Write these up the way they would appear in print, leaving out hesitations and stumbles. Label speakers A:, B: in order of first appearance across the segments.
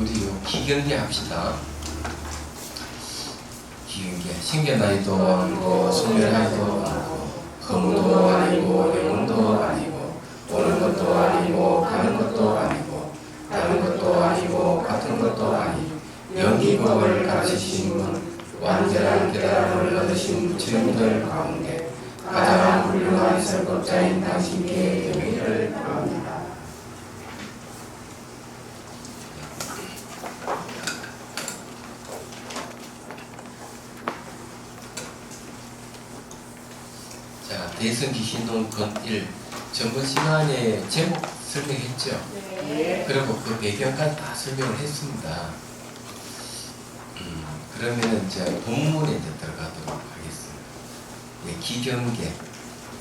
A: 우리 기경계 합시다. 기경계. 생겨나이도 아니고 성별하이도 아니고 검도 아니고 영혼도 아니고 오는 것도 아니고 가는 것도 아니고 다른 것도 아니고 같은 것도 아니고 영기법을 가르치신 분 완전한 깨달음을 얻으신 부처님들 가운데 가장 훌륭한 설법자인 당신께 경의를 표합니다. 자, 대성기신동 건1 전번 시간에 제목 설명했죠?
B: 네.
A: 그리고 그 배경까지 다 설명을 했습니다. 그러면 이제 본문에 이제 들어가도록 하겠습니다. 네, 기경계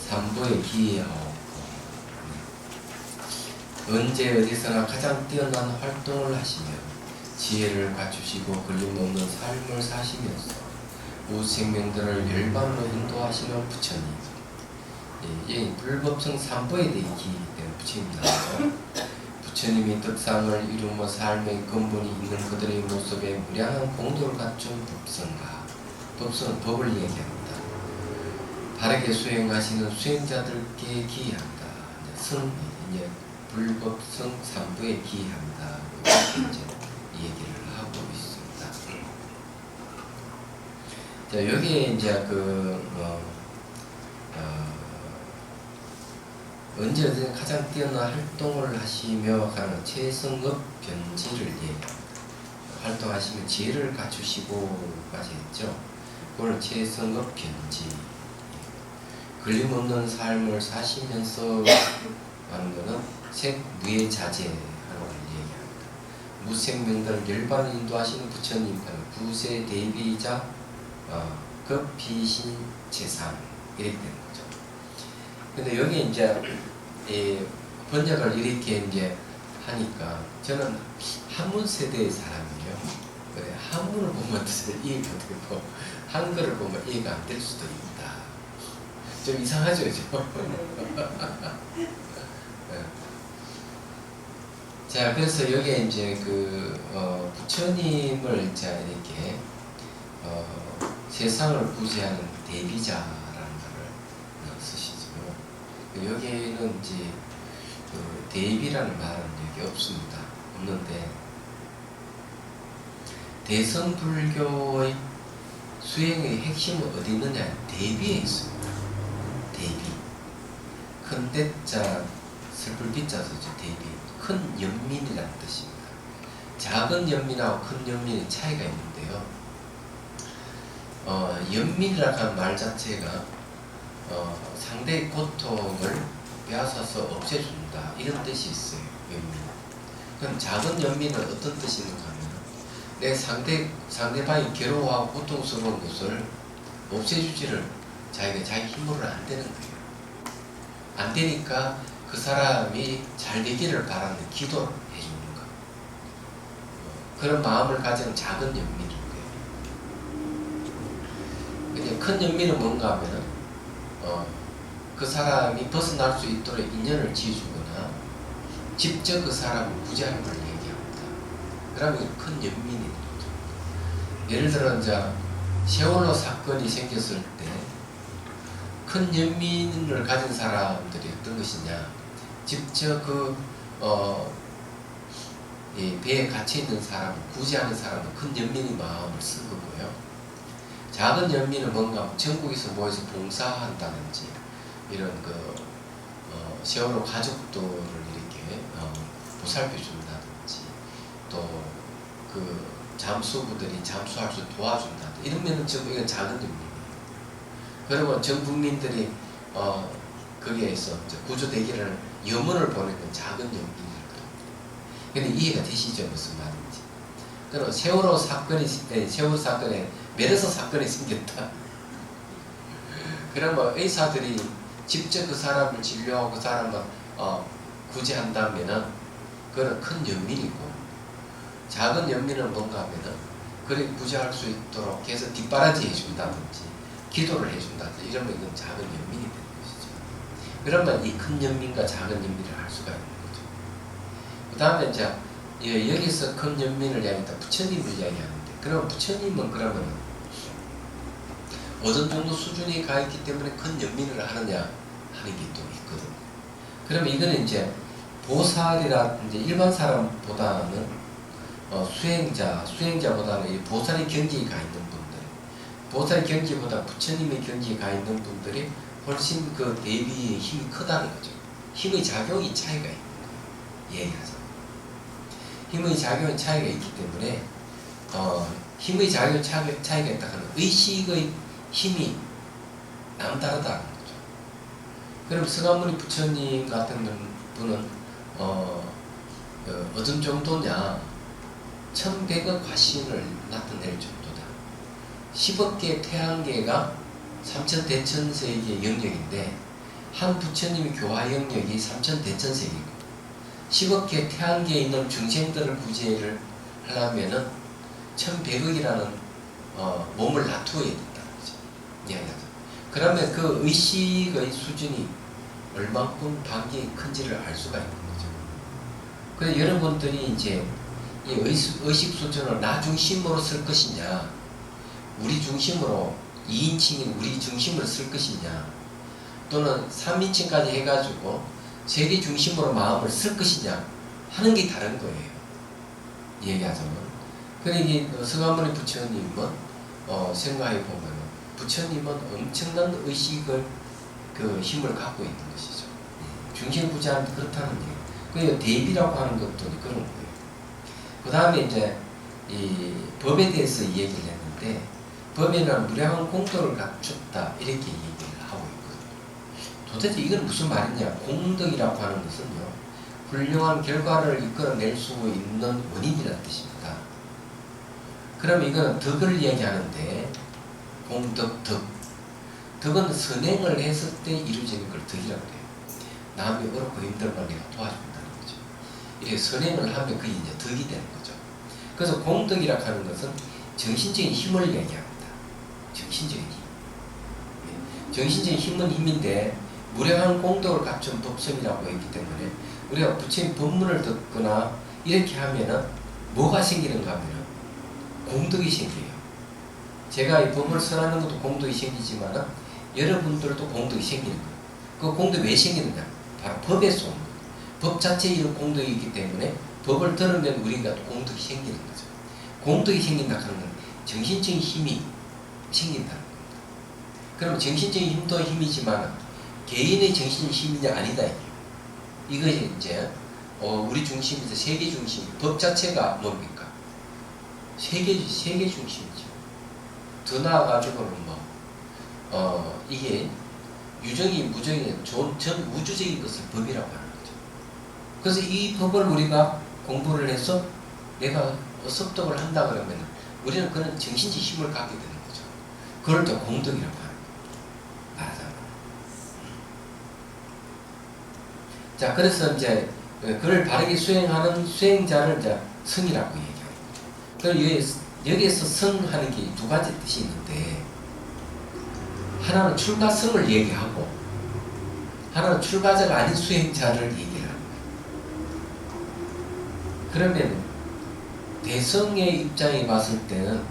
A: 3부의 기하고 언제 어디서나 가장 뛰어난 활동을 하시며 지혜를 갖추시고 걸림없는 삶을 사시면서 우생명들을 열반으로 인도하시는 부처님. 예, 불법성 3부에 대해 기이기 때문에 부처님 나오죠. 부처님이 덕상을 이루며 삶의 근본이 있는 그들의 모습에 무량한 공도를 갖춘 법성가. 법성은 법을 얘기합니다. 바르게 수행하시는 수행자들께 기이합니다. 성, 이제 불법성 3부에 기이합니다. 이렇게 이제 얘기를 하고 있습니다. 자, 여기에 이제 언제 어디든 가장 뛰어난 활동을 하시며 가는 최성업 견지를 얘기합니다. 활동하시면 지혜를 갖추시고까지 했죠. 그걸 최성업 견지. 걸림없는 삶을 사시면서 하는 것은 색무예 자제하는 걸 얘기합니다. 무생명들을 열반을 인도하시는 부처님, 구세 대비이자 급비신 재상 이렇게 되는 거죠. 근데 여기 이제 번역을 이렇게 이제 하니까 저는 한문 세대의 사람이에요. 그래, 한문을 보면 뜻을 이해가 되고 한글을 보면 이해가 안 될 수도 있다. 좀 이상하죠, 그죠? 자, 그래서 여기에 이제 부처님을 자 이렇게 세상을 구제하는 대비자라는 말을 쓰시죠. 여기에는 이제 대비라는 말은 여기 없습니다. 없는데 대성불교의 수행의 핵심은 어디 있느냐? 대비에 있습니다. 대비. 큰 대자 슬플 비자 쓰죠. 대비. 큰 연민이라는 뜻입니다. 작은 연민하고 큰 연민의 차이가 있는데요. 연민이라고 하는 말 자체가 상대의 고통을 빼앗아서 없애준다 이런 뜻이 있어요. 연민. 그럼 작은 연민은 어떤 뜻이 있는가 하면 내 상대방이 괴로워하고 고통스러운 것을 없애주지를 자기가 자기 힘으로는 안 되는 거예요. 안 되니까 그 사람이 잘 되기를 바라는 기도를 해주는 거. 그런 마음을 가진 작은 연민인 거예요. 근데 큰 연민은 뭔가 하면은 그 사람이 벗어날 수 있도록 인연을 지어주거나 직접 그 사람을 구제하는 걸 얘기합니다. 그러면 큰 연민이 되는 거죠. 예를 들어 이제 세월호 사건이 생겼을 때 큰 연민을 가진 사람들이 어떤 것이냐, 직접 이 배에 갇혀 있는 사람을 구제하는 사람은 큰 연민의 마음을 쓴 거고요. 작은 연민은 뭔가 전국에서 모여서 봉사한다든지 이런 세월호 가족들을 이렇게 보살펴 준다든지 또 잠수부들이 잠수할 수 도와준다든지 이러면은 전부 이건 작은 연민이에요. 그리고 전 국민들이 거기에서 구조대기를 염원을 보내는 작은 연민일 겁니다. 근데 이해가 되시죠? 무슨 말인지. 그럼 세월호 사건에 메르스 사건이 생겼다. 그러면 의사들이 직접 그 사람을 진료하고 그 사람을 구제한다면은 그건 큰 연민이고, 작은 연민은 뭔가 하면은 그래 구제할 수 있도록 해서 뒷바라지 해준다든지 기도를 해준다든지 이러면 이건 작은 연민이 되는 것이죠. 그러면 이 큰 연민과 작은 연민을 할 수가 있는 거죠. 그 다음에 이제 예, 여기서 큰 연민을 이야기했다. 부처님을 이야기하는데, 그럼 부처님은 그러면 어느 정도 수준이 가 있기 때문에 큰 연민을 하느냐 하는 게 또 있거든요. 그러면 이거는 이제 보살이라 이제 일반 사람보다는 수행자보다는 이 보살의 경지에 가 있는 분들, 보살의 경지보다 부처님의 경지에 가 있는 분들이 훨씬 그 대비의 힘이 크다는 거죠. 힘의 작용이 차이가 있는 거예요. 얘기하자. 힘의 작용 차이가 있기 때문에 힘의 작용 차이가 있다 하면 의식의 힘이 남다르다는 거죠. 그럼 서가모니 부처님 같은 분은 어느 정도냐? 1100억 화신을 나타낼 정도다. 10억 개의 태양계가 3000대천세계의 영역인데 한 부처님의 교화 영역이 3000대천세계이고 10억 개 태양계에 있는 중생들을 구제를 하려면은 1100억이라는 몸을 놔두어야 된다는 거죠. 이야기하죠. 그러면 그 의식의 수준이 얼만큼 반경이 큰지를 알 수가 있는 거죠. 그래서 여러분들이 이제 이 의식 수준을 나 중심으로 쓸 것이냐, 우리 중심으로 2인칭인 우리 중심으로 쓸 것이냐, 또는 3인칭까지 해가지고 세계 중심으로 마음을 쓸 것이냐 하는 게 다른 거예요. 얘기하자면. 그러니까 서가모니 부처님은 생각해 보면 부처님은 엄청난 의식을 그 힘을 갖고 있는 것이죠. 중심부자한테 그렇다는 얘기예요. 그리고 대비라고 하는 것도 그런 거예요. 그 다음에 이제 이 법에 대해서 얘기를 했는데 법에는 무량한 공덕을 갖췄다 이렇게 얘기를 하고 있거든요. 도대체 이건 무슨 말이냐? 공덕이라고 하는 것은요, 훌륭한 결과를 이끌어낼 수 있는 원인이라는 뜻입니다. 그럼 이거는 덕을 이야기하는데 공덕, 덕은 선행을 했을 때 이루어지는 걸 덕이라고 해요. 남이 어렵고 힘들면 내가 도와준다는 거죠. 이렇게 선행을 하면 그게 이제 덕이 되는 거죠. 그래서 공덕이라고 하는 것은 정신적인 힘을 얘기합니다. 정신적인 힘. 정신적인 힘은 힘인데 무량한 공덕을 갖춘 법성이라고 했기 때문에 우리가 부처님 법문을 듣거나 이렇게 하면은 뭐가 생기는가 하면은 공덕이 생겨요. 제가 이 법을 선하는 것도 공덕이 생기지만은 여러분들도 공덕이 생기는 거예요. 그 공덕이 왜 생기느냐? 바로 법에서 온 거예요. 법 자체에 이런 공덕이 있기 때문에 법을 들으면 우리가 공덕이 생기는 거죠. 공덕이 생긴다 하는 건 정신적인 힘이 생긴다는 겁니다. 그럼 정신적인 힘도 힘이지만 개인의 정신적인 힘이냐 아니다 이것이 이제 우리 중심에서 세계 중심, 법 자체가 뭡니까? 세계 중심이죠. 더 나아가지고는 이게 유정이 무정이 전 우주적인 것을 법이라고 하는 거죠. 그래서 이 법을 우리가 공부를 해서 내가 습득을 한다 그러면 우리는 그런 정신적 힘을 갖게 되는 거죠. 그걸 또 공덕이라고 하는 거예요. 말하자면. 자, 그래서 이제 그걸 바르게 수행하는 수행자를 이제 성이라고 얘기합니다. 여기에서 성하는 게 두 가지 뜻이 있는데 하나는 출가성을 얘기하고 하나는 출가자가 아닌 수행자를 얘기를 합니다. 그러면 대성의 입장에 봤을 때는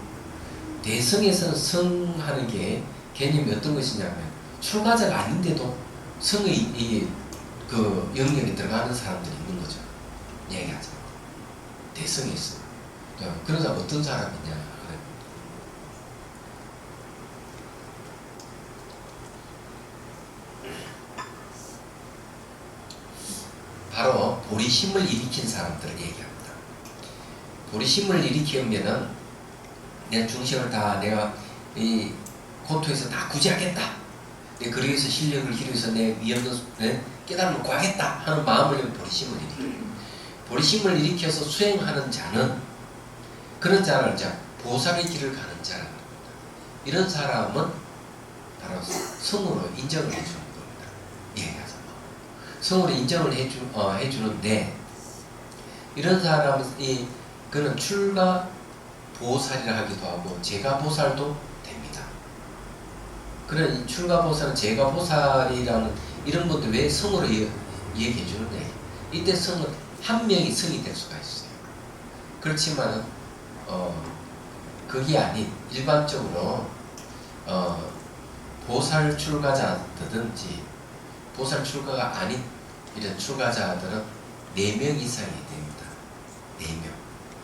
A: 대성에서는 성하는 게 개념이 어떤 것이냐면 출가자가 아닌데도 성의 그 영역에 들어가는 사람들이 있는 거죠. 얘기하자. 대성에서. 그런 사람 어떤 사람이냐. 바로 보리심을 일으킨 사람들을 얘기합니다. 보리심을 일으키면은 내 중심을 다 내가 이 고토에서 다 구제하겠다. 그러기 위해서 실력을 기르면서 내 위험한 깨달음을 구하겠다 하는 마음을 보리심을 일으켜요. 보리심을 일으켜서 수행하는 자는 그런 자를 이제 보살의 길을 가는 자라고 합니다. 이런 사람은 바로 성으로 인정을 해주는 겁니다. 얘기하자. 성으로 인정을 해주는데 이런 사람은 그는 출가 보살이라 하기도 하고 제가 보살도 됩니다. 그런 출가 보살은 제가 보살이라는 이런 것도 왜 성으로 얘기해 주느냐. 이때 성은 한 명이 성이 될 수가 있어요. 그렇지만 그게 아닌 일반적으로 보살 출가자든지 보살 출가가 아닌 이런 출가자들은 4명 이상이 됩니다. 4명.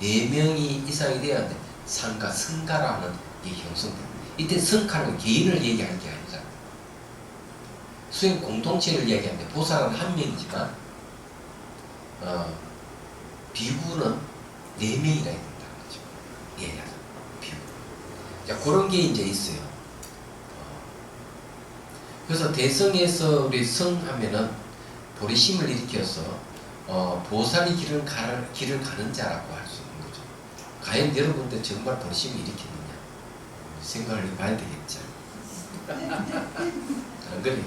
A: 4명이 이상이 돼야 돼. 상가, 승가라는 게 형성됩니다. 이때 성가는 개인을 얘기하는 게 아니잖아. 수행 공동체를 얘기하는데 보살은 한 명이지만 비구는 4명이나 된다는 거죠. 예, 비구. 자, 그런 게 이제 있어요. 그래서 대성에서 우리 성하면은 보리심을 일으켜서 보살이 길을 가는 자라고 할 수 있는 거죠. 과연 여러분들 정말 보리심을 일으켰느냐 생각을 해봐야 되겠죠. 안 그래요?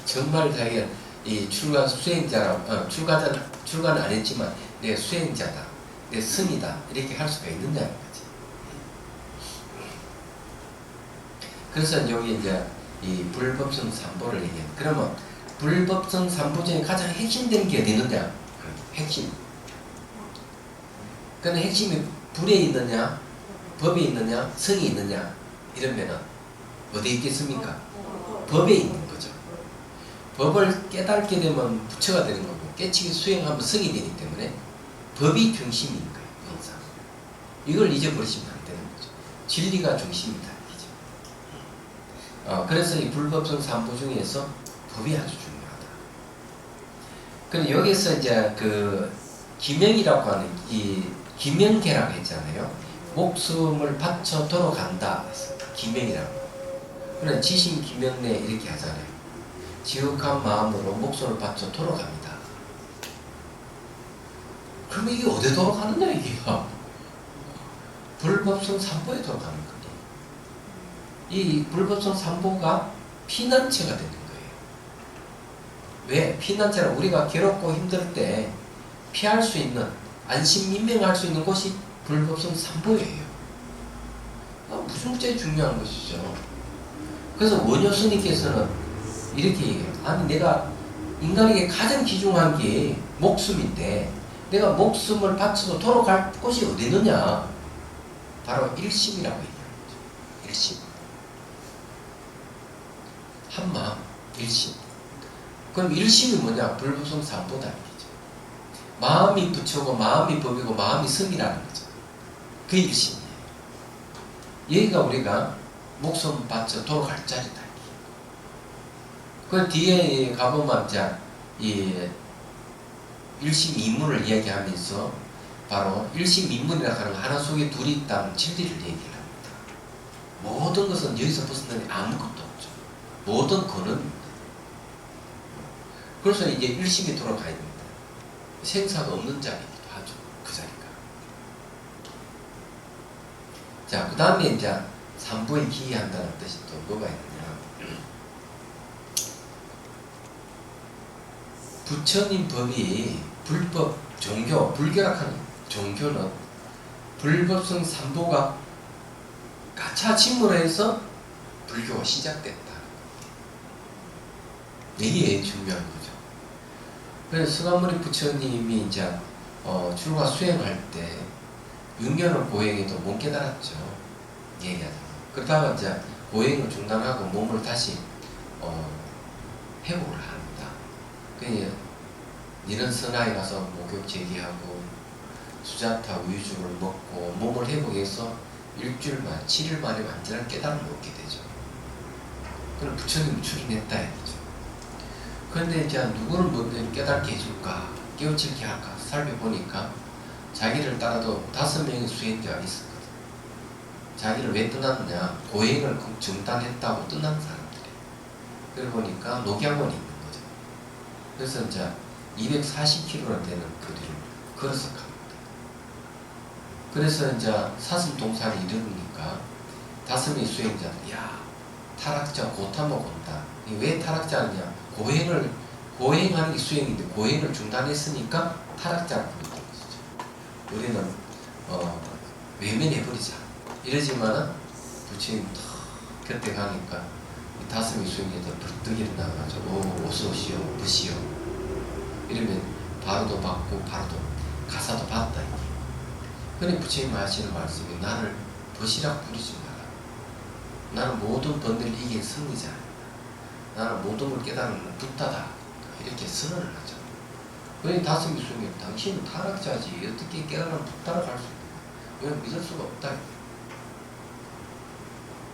A: 정말 자기가 이 출가 수행자라고 출가는 안 했지만 내 수행자다, 내 성이다 이렇게 할 수가 있느냐는 거지. 그래서 여기 이제 이 불법성 삼보를 얘기해요. 그러면 불법성 삼보 중에 가장 핵심된 게 어디 있느냐? 핵심. 근데 핵심이 불에 있느냐, 법에 있느냐, 성이 있느냐 이러면은 어디에 있겠습니까? 법에 있는 거죠. 법을 깨닫게 되면 부처가 되는 거고 깨치기 수행하면 성이 되기 때문에 법이 중심인 거예요. 항상. 이걸 잊어버리시면 안 되는 거죠. 진리가 중심이다. 그래서 이 불법성 삼보 중에서 법이 아주 중요하다. 근데 여기서 이제 그 기명이라고 하는 이 기명계라고 했잖아요. 목숨을 바쳐 돌아간다. 기명이라고. 그러나 지심 기명내 이렇게 하잖아요. 지극한 마음으로 목숨을 바쳐 돌아갑니다. 그러면 이게 어디에 돌아가느냐 이게? 불법성 삼보에 돌아가는 거예요. 이 불법성 삼보가 피난처가 되는 거예요. 왜? 피난처는 우리가 괴롭고 힘들 때 피할 수 있는, 안심민명할 수 있는 곳이 불법성 삼보예요. 무중죄 중요한 것이죠. 그래서 원효 스님께서는 이렇게 얘기해요. 아니 내가 인간에게 가장 귀중한 게 목숨인데 내가 목숨을 바쳐서 돌아갈 곳이 어디 있느냐? 바로 일심이라고 얘기하는 거죠. 일심. 한마음, 일심. 그럼 일심이 뭐냐? 불법성 삼보다 이거죠. 마음이 부처고 마음이 법이고 마음이 성이라는 거죠. 그 일심이에요. 여기가 우리가 목숨 바쳐 돌아갈 자리다. 그 뒤에 가보면 이 일심 이문을 이야기하면서 바로 일심 이문이라고 하는 하나 속에 둘이 있다는 진리를 얘기합니다. 모든 것은 여기서 벗어나니 아무것도 없죠. 모든 거는 그래서 이제 일심이 돌아가야 됩니다. 생사가 없는 자리이기도 하죠. 그 자리가. 자, 그 다음에 이제 삼보에 기이한다는 뜻이 또 뭐가 있느냐? 부처님 법이 불법 종교, 불교락하는 종교는 불법성 삼보가 가차 침몰해서 불교가 시작됐다. 이게 중요한 거죠. 그래서 서가모니 부처님이 이제 출가 수행할 때 6년을 고행해도 못 깨달았죠. 얘기하자면. 그러다가 이제 고행을 중단하고 몸을 다시 회복을 합니다. 그러니까 니는 선하에 가서 목욕 제기하고 수자타 우유죽을 먹고 몸을 회복해서 일주일 만, 7일 만에 완전한 깨달음을 얻게 되죠. 그럼 부처님이 출인했다 이거죠. 그런데 이제 누구를 먼저 깨닫게 해줄까, 깨우치게 할까 살펴보니까 자기를 따라도 5명의 수행자가 있었거든. 자기를 왜 떠났느냐? 고행을 중단했다고 떠난 사람들이. 그러고 보니까 녹약원이 있는 거죠. 그래서 이제 240km나 되는 거리를 걸어서 갑니다. 그래서 이제 사슴동산에 이르니까 5명의 수행자들, 야, 타락자 고탐을 온다. 왜 타락자냐? 고행하는 게 수행인데 고행을 중단했으니까 타락자를 부른다는 것이죠. 우리는 외면해버리자 이러지만은 부처님 곁에 가니까 5명의 수행자들 벌떡 일어나가지고 어서오시오, 보시오 이러면 바로도 받고 바로도 가사도 받다. 근데 부처님 하시는 말씀이 나를 도시락 부리지 마라. 나는 모든 번뇌를 이긴 승리자. 나는 모든 걸 깨닫는 부다다. 이렇게 선언을 하죠. 그러니 다스미 중에 당신은 타락자지 어떻게 깨달은 부다를 갈 수 있는 거야. 이건 믿을 수가 없다.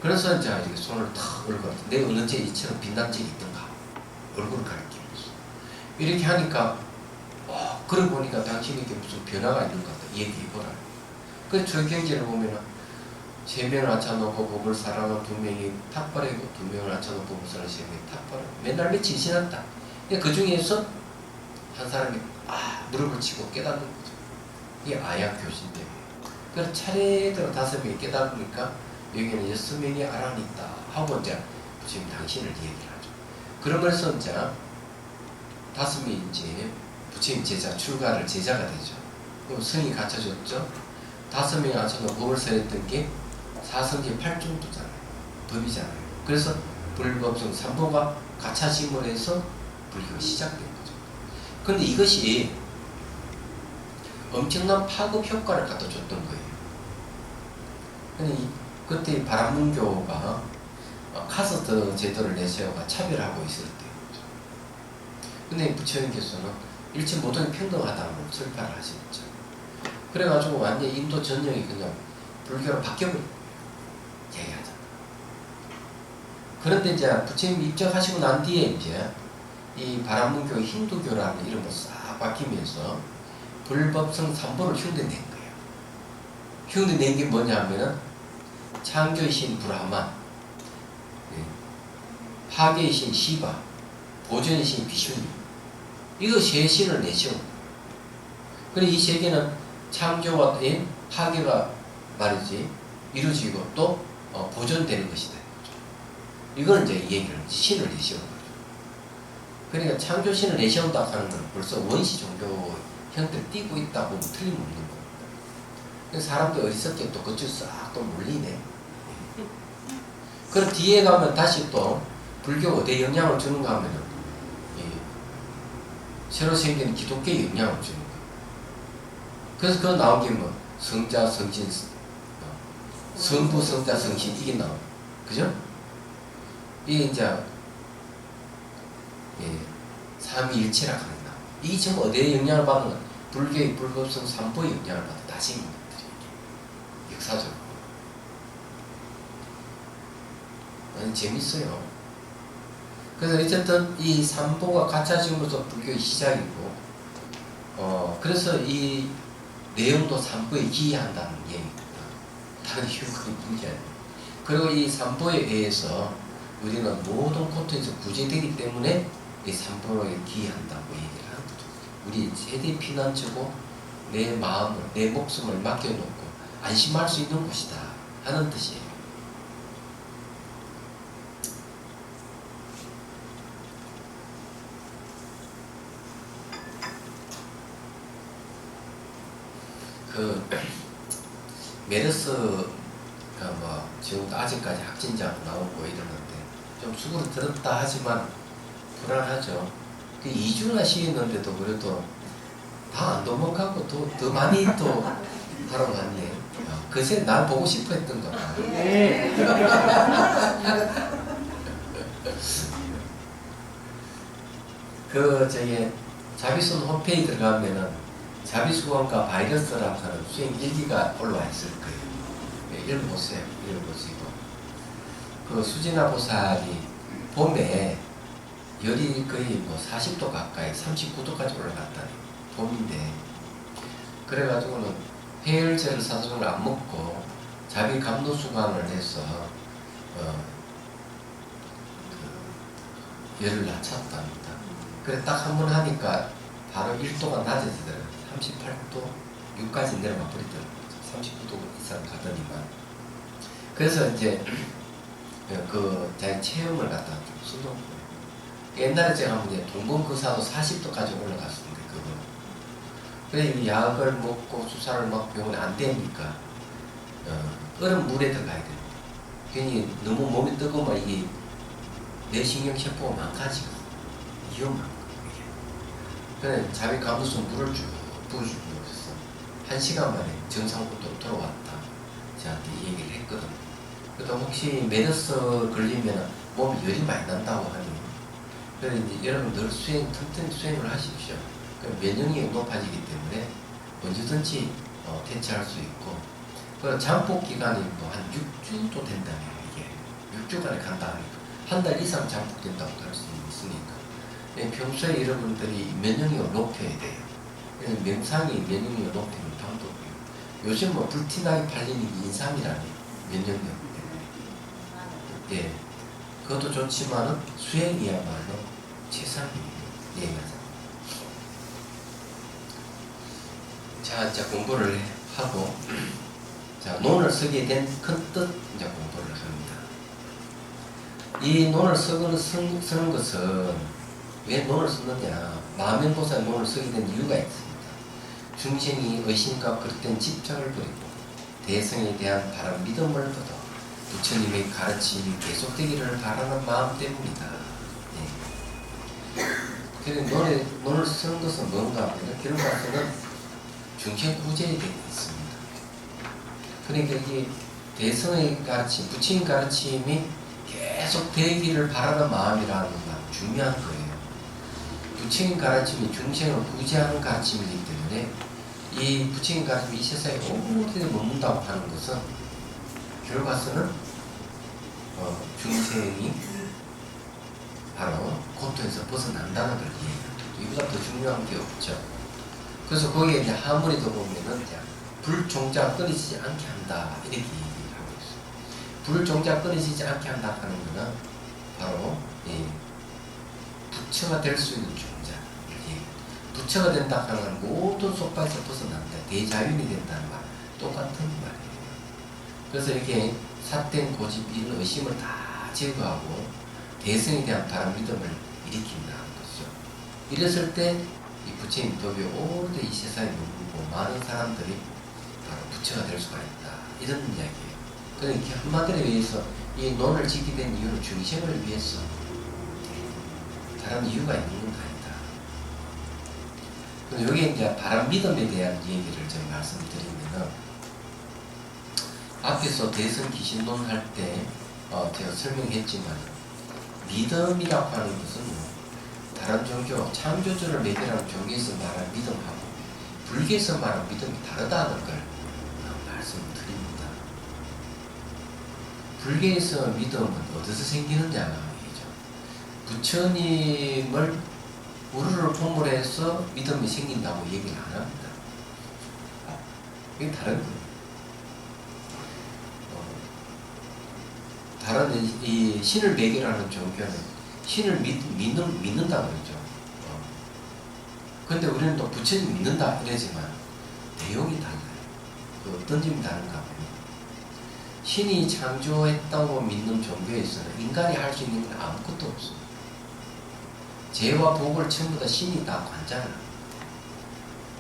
A: 그래서 이제 이렇게 손을 탁 얼굴 내가 언제 이처럼 빛난 적이 있던가 얼굴을 가리키면서 이렇게 하니까 그러고 보니까 당신에게 무슨 변화가 있는 것 같다. 얘기해보라. 그래서 저 경제를 보면은 3명을 앉혀놓고 법을 사랑하는 2명이 탁발이고 2명을 앉혀놓고 법을 사랑하는 3명이 탁발이고 맨날 며칠 지났다. 그 중에서 한 사람이 무릎을 치고 깨닫는 거죠. 이게 아약 교신데. 그래서 차례대로 5명이 깨닫으니까 여기는 6명이 아란이 있다 하고 이제 지금 당신을 얘기를 하죠. 그러면서 이제 5명이 이제 부처님 제자 출가를 제자가 되죠. 그럼 성이 갖춰졌죠. 5명이 앉혀놓고 법을 설했던 게 사성제 8중도잖아요. 법이잖아요. 그래서 불법성 3보가 가차심을 해서 불교가 시작된 거죠. 그런데 이것이 엄청난 파급 효과를 갖다 줬던 거예요. 근데 그때 바람문교가 카스트 제도를 내세워가 차별하고 있을 때였죠. 근데 부처님께서는 일체 모든 평등하다는 걸 설파를 하셨죠. 그래가지고 완전 인도 전역이 그냥 불교로 바뀌어버린 얘기하잖아. 그런데 이제 부처님 입적하시고 난 뒤에 이제 이 바람문교 힌두교라는 이름으로 싹 바뀌면서 불법성 3보를 흉내낸 거예요. 흉내낸 게 뭐냐면은 창조의 신 브라만, 파괴의 신 시바, 보존의 신 비슈니, 이거 세 신을 내세운 거예요. 그리고 이 세 개는 창조와 파괴가 말이지 이루어지고 또 보존되는 것이다. 이걸 이제 얘기를 신을 내세운 거죠. 그러니까 창조신을 내세운다 하는 건 벌써 원시 종교 형태를 띠고 있다고 보면 틀림없는 겁니다. 사람들 어리석게 또 그쪽 싹 또 몰리네. 그럼 뒤에 가면 다시 또 불교가 어디에 영향을 주는가 하면은 새로 생긴 기독교에 영향을 주는 거예요. 그래서 그거 나온 게 뭐 성자, 성신, 성부, 성자, 성신 이게 나와요. 그죠? 이게 이제 삼위일체라고 하는 거. 이게 지금 어디에 영향을 받는 건 불교의 불법성 3보에 영향을 받는 다 생긴 것들이 역사적으로. 재밌어요. 그래서 어쨌든 이 3보가 갖춰짐으로써 불교의 시작이고, 그래서 이 내용도 3보에 기이한다는 얘기입니다. 다른 이유가 있는 아니에요. 그리고 이 3보에 의해서 우리는 모든 고통에서 구제되기 때문에 이 3보에 기이한다고 얘기를 하는 거죠. 우리 최대 피난처고 내 마음을, 내 목숨을 맡겨놓고 안심할 수 있는 곳이다 하는 뜻이에요. 메르스가 뭐 지금도 아직까지 확진자가 나오고 이러는데 좀 수그러 들었다 하지만 불안하죠. 2주나 쉬었는데도 그래도 다 안 도망가고 더 많이 또 하러 갔네. 그새 날 보고 싶어 했던 거다. 저기 자비순 홈페이지 들어가면은 자비수원과 바이러스라고 하는 수행 일기가 올라와 있을 거예요. 읽어보세요. 읽어보시고. 수진아 보살이 봄에 열이 거의 뭐 40도 가까이 39도까지 올라갔다니. 봄인데. 그래가지고는 해열제를 사소를 안 먹고 자비 감노수관을 해서 열을 낮췄답니다. 그래 딱 한 번 하니까 바로 1도가 낮아지더라고요. 38도 6까지 내려가 버리더라고요. 39도 이상 가더니만. 그래서 이제 자기 체험을 갖다 좀 수동. 옛날에 제가 한번 동봉거사도 40도까지 올라갔었는데 그거. 그래 이 약을 먹고 주사를 막 병원에 안 되니까 얼음 물에 들어가야 됩니다. 괜히 너무 몸이 뜨거우면 이게 뇌신경세포가 망가지고 위험한 거예요. 그래 자기 감수성 물을 쭉 부어주고 있었어. 1시간 만에 정상부터 돌아왔다. 저한테 얘기를 했거든요. 그래도 혹시 메르스 걸리면 몸에 열이 많이 난다고 하니, 그래서 이제 여러분 늘 틈틈이 수행을 하십시오. 그럼 면역력이 높아지기 때문에 언제든지 대처할 수 있고, 그 잠복 기간이 뭐 한 6주도 된다면 이게 6주간에 간다 하니까 한 달 이상 잠복된다고 할 수 있으니까 평소에 여러분들이 면역력을 높여야 돼요. 명상이 면역력을 높이는 방법이에요. 요즘 뭐 불티나게 팔리는 게 인삼이라니 면역력 때문에. 예, 그것도 좋지만은 수행이야말로 최상이에요. 예, 맞아요. 자, 이제 공부를 하고, 자, 논을 쓰게 된 큰 뜻 이제 공부를 합니다. 이 논을 쓰는 것은 왜 논을 쓰느냐? 마음행보살 논을 쓰게 된 이유가 있습니다. 중생이 의심과 그릇된 집착을 버리고 대성에 대한 바람 믿음을 거둬 부처님의 가르침이 계속되기를 바라는 마음 때문이다. 네. 그래서 논을 쓰는 것은 뭔가 하면 결과서는 중생 구제에 되어 있습니다. 그러니까 이게 대성의 가르침, 부처님 가르침이 계속 되기를 바라는 마음이라는 건 중요한 거예요. 부처님 가르침이 중생을 구제하는 가르침이기 때문에 이 부처님 가르침이 이 세상에 오래 머문다고 하는 것은 결과서는 중생이 바로 고통에서 벗어난다는 걸 이해합니다. 이보다 더 중요한 게 없죠. 그래서 거기에 이제 하모니 더 보면은 불종자 끊어지지 않게 한다 이렇게 얘기를 하고 있어요. 불종자 끊어지지 않게 한다 하는 것은 바로 부처가 될 수 있는 종자. 부처가 된다 하는 모든 속박에서 벗어난다. 대자윤이 된다는 말. 똑같은 말이에요. 그래서 이렇게 삿된 고집, 이런 의심을 다 제거하고 대성에 대한 바람 믿음을 일으킨다는 거죠. 이랬을 때 이 부처님 법이 오래 이 세상에 머물고 많은 사람들이 바로 부처가 될 수가 있다. 이런 이야기예요. 그러니까 한마디로 위해서 이 논을 짓게 된 이유는 중생을 위해서 다른 이유가 있는 건 아니다. 그래서 여기에 이제 바람 믿음에 대한 얘기를 제가 말씀드리면은 앞에서 대선 기신론 할 때 제가 설명했지만 믿음이라고 하는 것은 다른 종교, 창조주를 매개하는 종교에서 말하는 믿음하고 불교에서 말하는 믿음이 다르다는 걸 말씀드립니다. 불교에서 믿음은 어디서 생기느냐 얘기죠. 부처님을 우르르 포물해서 믿음이 생긴다고 얘기를 안 합니다. 이게 다른 거예요. 다른 이 신을 매개하는 종교는 신을 믿는다 그러죠. 근데 우리는 또 부처님 믿는다 이러지만 내용이 달라요. 그 어떤 점이 다른가 하면 신이 창조했다고 믿는 종교에서는 인간이 할 수 있는 건 아무것도 없어요. 죄와 복을 전부 다 신이 다 관장을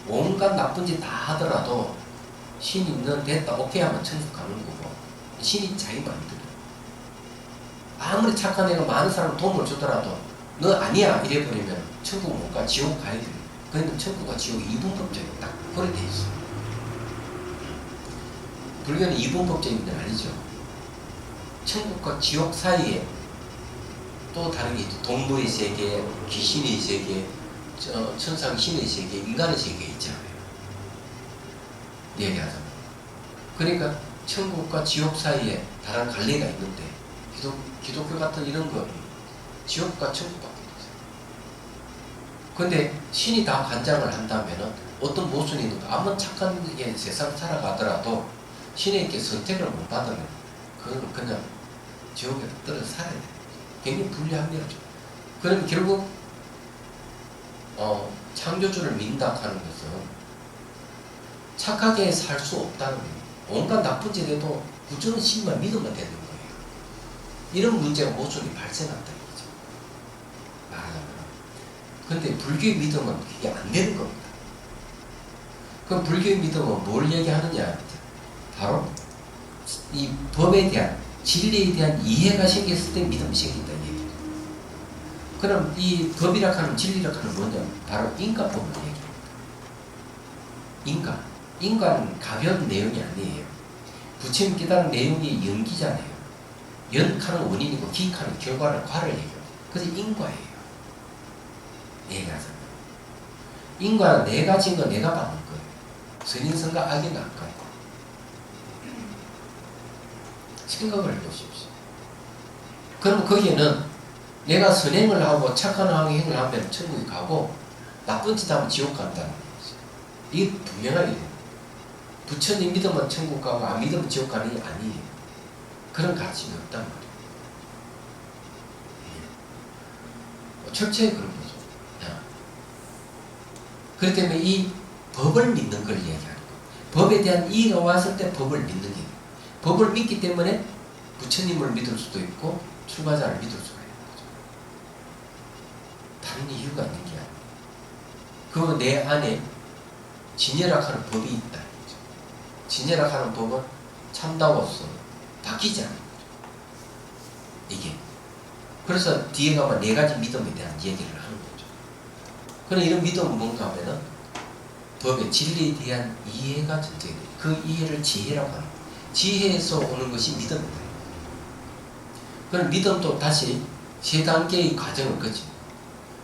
A: 온갖 나쁜 짓 다 하더라도 신이 넌 됐다 오케이 하면 천국 가는 거고 신이 자기 마음대로 아무리 착한 애가 많은 사람 도움을 주더라도 너 아니야 이래버리면 천국 못 가, 지옥 가야 돼. 그러니까 천국과 지옥이 이분법적이 딱 그렇게 돼 있어요. 불교는 이분법적인 건 아니죠. 천국과 지옥 사이에 또 다른 게 있죠. 동물의 세계, 귀신의 세계, 천상 신의 세계, 인간의 세계 있잖아요. 얘기하자면. 그러니까 천국과 지옥 사이에 다른 갈래가 있는데 기독교 같은 이런 거 지옥과 천국밖에 없어요. 근데 신이 다 관장을 한다면은 어떤 모순이 있는가 아무리 착한 세상 살아가더라도 신에게 선택을 못 받으면 그거는 그냥 지옥에 떨어져 살아야 돼요. 굉장히 불리합니다. 그러면 결국 창조주를 믿는다 하는 것은 착하게 살 수 없다는 거예요. 온갖 나쁜 짓 해도 구주는 신만 믿으면 되는 거예요. 이런 문제가 모순이 발생한다 이거죠. 말하자면. 근데 불교의 믿음은 그게 안 되는 겁니다. 그럼 불교의 믿음은 뭘 얘기하느냐? 바로 이 법에 대한 진리에 대한 이해가 생겼을 때 믿음이 생긴다 얘기예요. 그럼 이 법이라 하는 진리라 하는 뭐냐? 바로 인과법을 얘기합니다. 인과. 인간 가벼운 내용이 아니에요. 부처님 깨달은 내용이 연기잖아요. 연하는 원인이고 기하는 결과를 과를 얘기해요. 그래서 인과예요. 얘기하자면 인과는 내가 지은 거 내가 받는 거예요. 선인선과 악이 낙과예요. 생각을 해보십시오. 그럼 거기에는 내가 선행을 하고 착한 행을 하면 천국에 가고 나쁜 짓 하면 지옥 간다는 거죠. 이게 분명하게 돼요. 부처님 믿으면 천국 가고 안 믿으면 지옥 가는 게 아니에요. 그런 가르침이 없단 말이에요. 철저히 그런 거죠. 그렇기 때문에 이 법을 믿는 걸 얘기하는 거예요. 법에 대한 이해가 왔을 때 법을 믿는 게 돼요. 법을 믿기 때문에 부처님을 믿을 수도 있고 출가자를 믿을 수가 있는 거죠. 다른 이유가 있는 게 아니에요. 그 내 안에 진열학하는 법이 있다. 진열학하는 법은 참다워서 바뀌지 않는 거죠. 이게. 그래서 뒤에 가면 네 가지 믿음에 대한 얘기를 하는 거죠. 그럼 이런 믿음은 뭔가 하면은 법의 진리에 대한 이해가 전제돼요. 그 이해를 지혜라고 하는 거예요. 지혜에서 오는 것이 믿음입니다. 그럼 믿음도 다시 세 단계의 과정을 거치.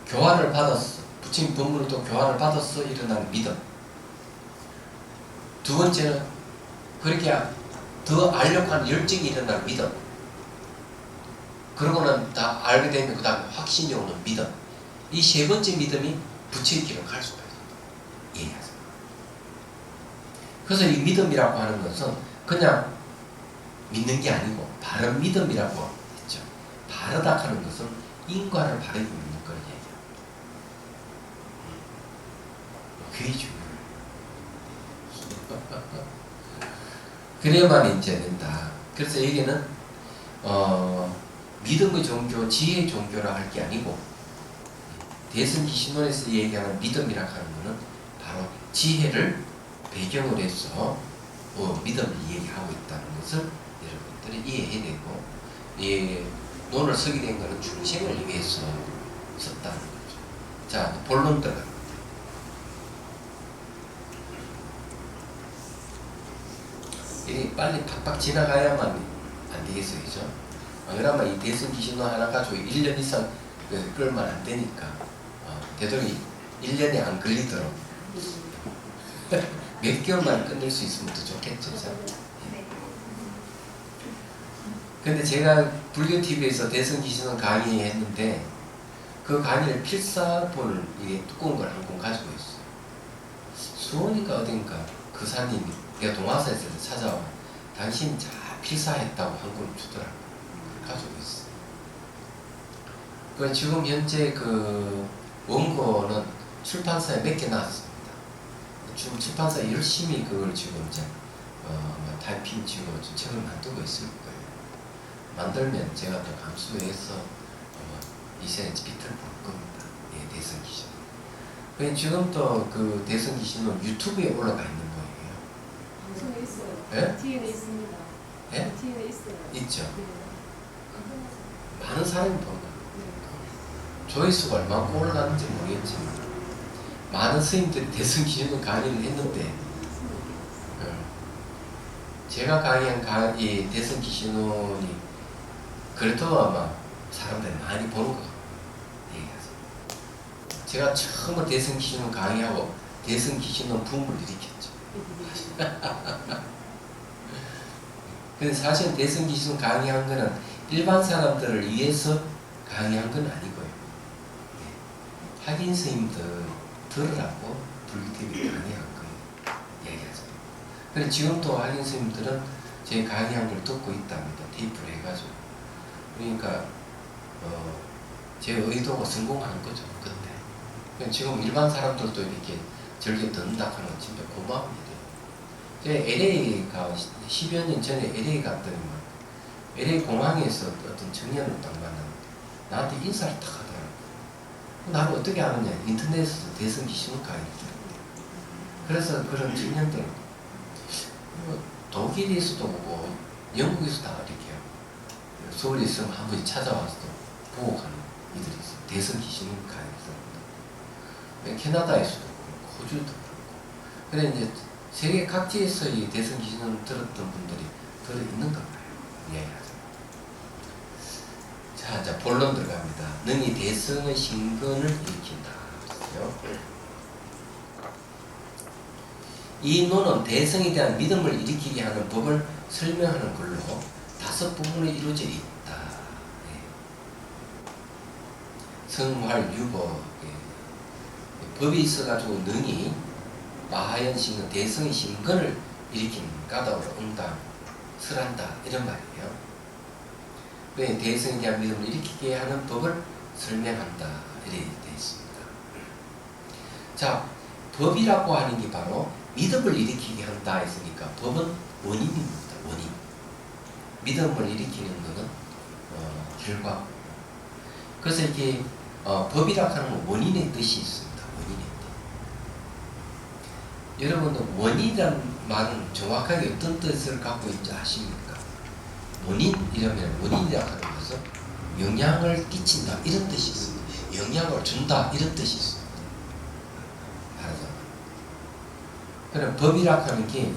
A: 교화를 받았어. 부처님 법문을 또 교화를 받았어. 일어나는 믿음. 두 번째는 그렇게 더 알려고 하는 열정이 일어나는 믿음. 그러고는 다 알게 되면 그 다음에 확신이 오는 믿음. 이 세 번째 믿음이 부처의 길을 갈 수가 있어요. 얘기하세요. 그래서 이 믿음이라고 하는 것은 그냥 믿는 게 아니고 바른 믿음이라고 했죠. 바르다 하는 것은 인과를 바르게 믿는 걸 얘기합니다. 그게 중요해요. 그래야만 이제 된다. 그래서 여기는 믿음의 종교, 지혜의 종교라 할 게 아니고 대승기신론에서 얘기하는 믿음이라 하는 것은 바로 지혜를 배경으로 해서 믿음을 얘기하고 있다는 것을 여러분들이 이해해야 되고, 이 논을 쓰게 된 것은 중심을 위해서 썼다는 거죠. 자, 본론 들어갑니다. 이 빨리 팍팍 지나가야만 안 되겠어요, 그죠? 그러면 이 대승기신론 하나 가지고 1년 이상 끌면 안 되니까 되도록 1년에 안 걸리도록 몇 개월만 끝낼 수 있으면 더 좋겠죠. 근데 제가 불교TV에서 대승기신론 강의했는데 그 강의를 필사본을 이게 두꺼운 걸 한 권 가지고 있어요. 수원이가 어딘가 그 사님이 내가 동화사에서 찾아와 당신이 잘 필사했다고 한 권 주더라고요. 가지고 있어요. 그 지금 현재 그 원고는 출판사에 몇 개 나왔습니다. 지금 출판사 열심히 그걸 지금 이제 타이핑 지금 책을 만들고 있을 거예요. 만들면 제가 또 감수해서 이세에 빛을 볼 겁니다. 예, 대승기신. 지금 또 그 대승기신은 유튜브에 올라가 있는 거예요.
B: 방송에 있어요.
A: 예?
B: TV에 있습니다.
A: 예?
B: TV에 있어요.
A: 있죠.
B: 네.
A: 많은 사람이 보는 거예요. 조회수가 얼마나 올라가는지 모르겠지만 많은 스님들이 대승기신론 강의를 했는데 제가 강의한 이 대승기신론이 그래도 아마 사람들이 많이 보는 것 같아요. 제가 처음으로 대승기신론 강의하고 대승기신론 붐을 일으켰죠. 근데 사실 대승기신론 강의한 거는 일반 사람들을 위해서 강의한 건 아니고요. 학인 스님들 들으라고 불교TV 강의한 거예요. 얘기하죠. 그래서 지금도 학인 스님들은 제 강의한 걸 듣고 있답니다. 테이프를 해가지고. 그러니까 제 의도가 성공한 거죠. 그때. 지금 일반 사람들도 이렇게 즐겨 듣는다 하는 건 진짜 고마운 일이에요. 제가 LA 10여 년 전에 LA 갔더니 LA 공항에서 어떤 청년을 딱 만났는데 나한테 인사를 딱 하더라고요. 나를 어떻게 아느냐? 인터넷에서 대승기신론 강의를 들었대요. 그래서 그런 청년들 독일에서도 오고 영국에서도 이렇게 서울에 있으면 한 번씩 찾아와서 보고 가는 이들이 있어요. 대승기신론 강의를 들었는데 캐나다에서도 그렇고 호주도 그렇고. 그래 이제 세계 각지에서 이 대성 귀신을 들었던 분들이 들어있는가 봐요. 이야기하죠. 자, 본론 들어갑니다. 능히 대성의 신근을 일으킨다. 이 논은 대성에 대한 믿음을 일으키게 하는 법을 설명하는 걸로 5 부분으로 이루어져 있다. 성활, 유보, 법이 있어가지고 능히 마하연 신근, 대성의 신근을 일으키는 까닭으로 응당, 설한다 이런 말이에요. 왜 대성에 대한 믿음을 일으키게 하는 법을 설명한다 이렇게 되어 있습니다. 자, 법이라고 하는 게 바로 믿음을 일으키게 한다 했으니까 법은 원인입니다. 원인. 믿음을 일으키는 것은 결과. 그래서 이렇게 법이라고 하는 건 원인의 뜻이 있습니다. 원인의 뜻. 여러분은 원인이라는 말은 정확하게 어떤 뜻을 갖고 있는지 아십니까? 원인이라면 원인이라고 하는 것은 영향을 끼친다 이런 뜻이 있습니다. 영향을 준다 이런 뜻이 있습니다. 알아서. 그럼 법이라고 하는 게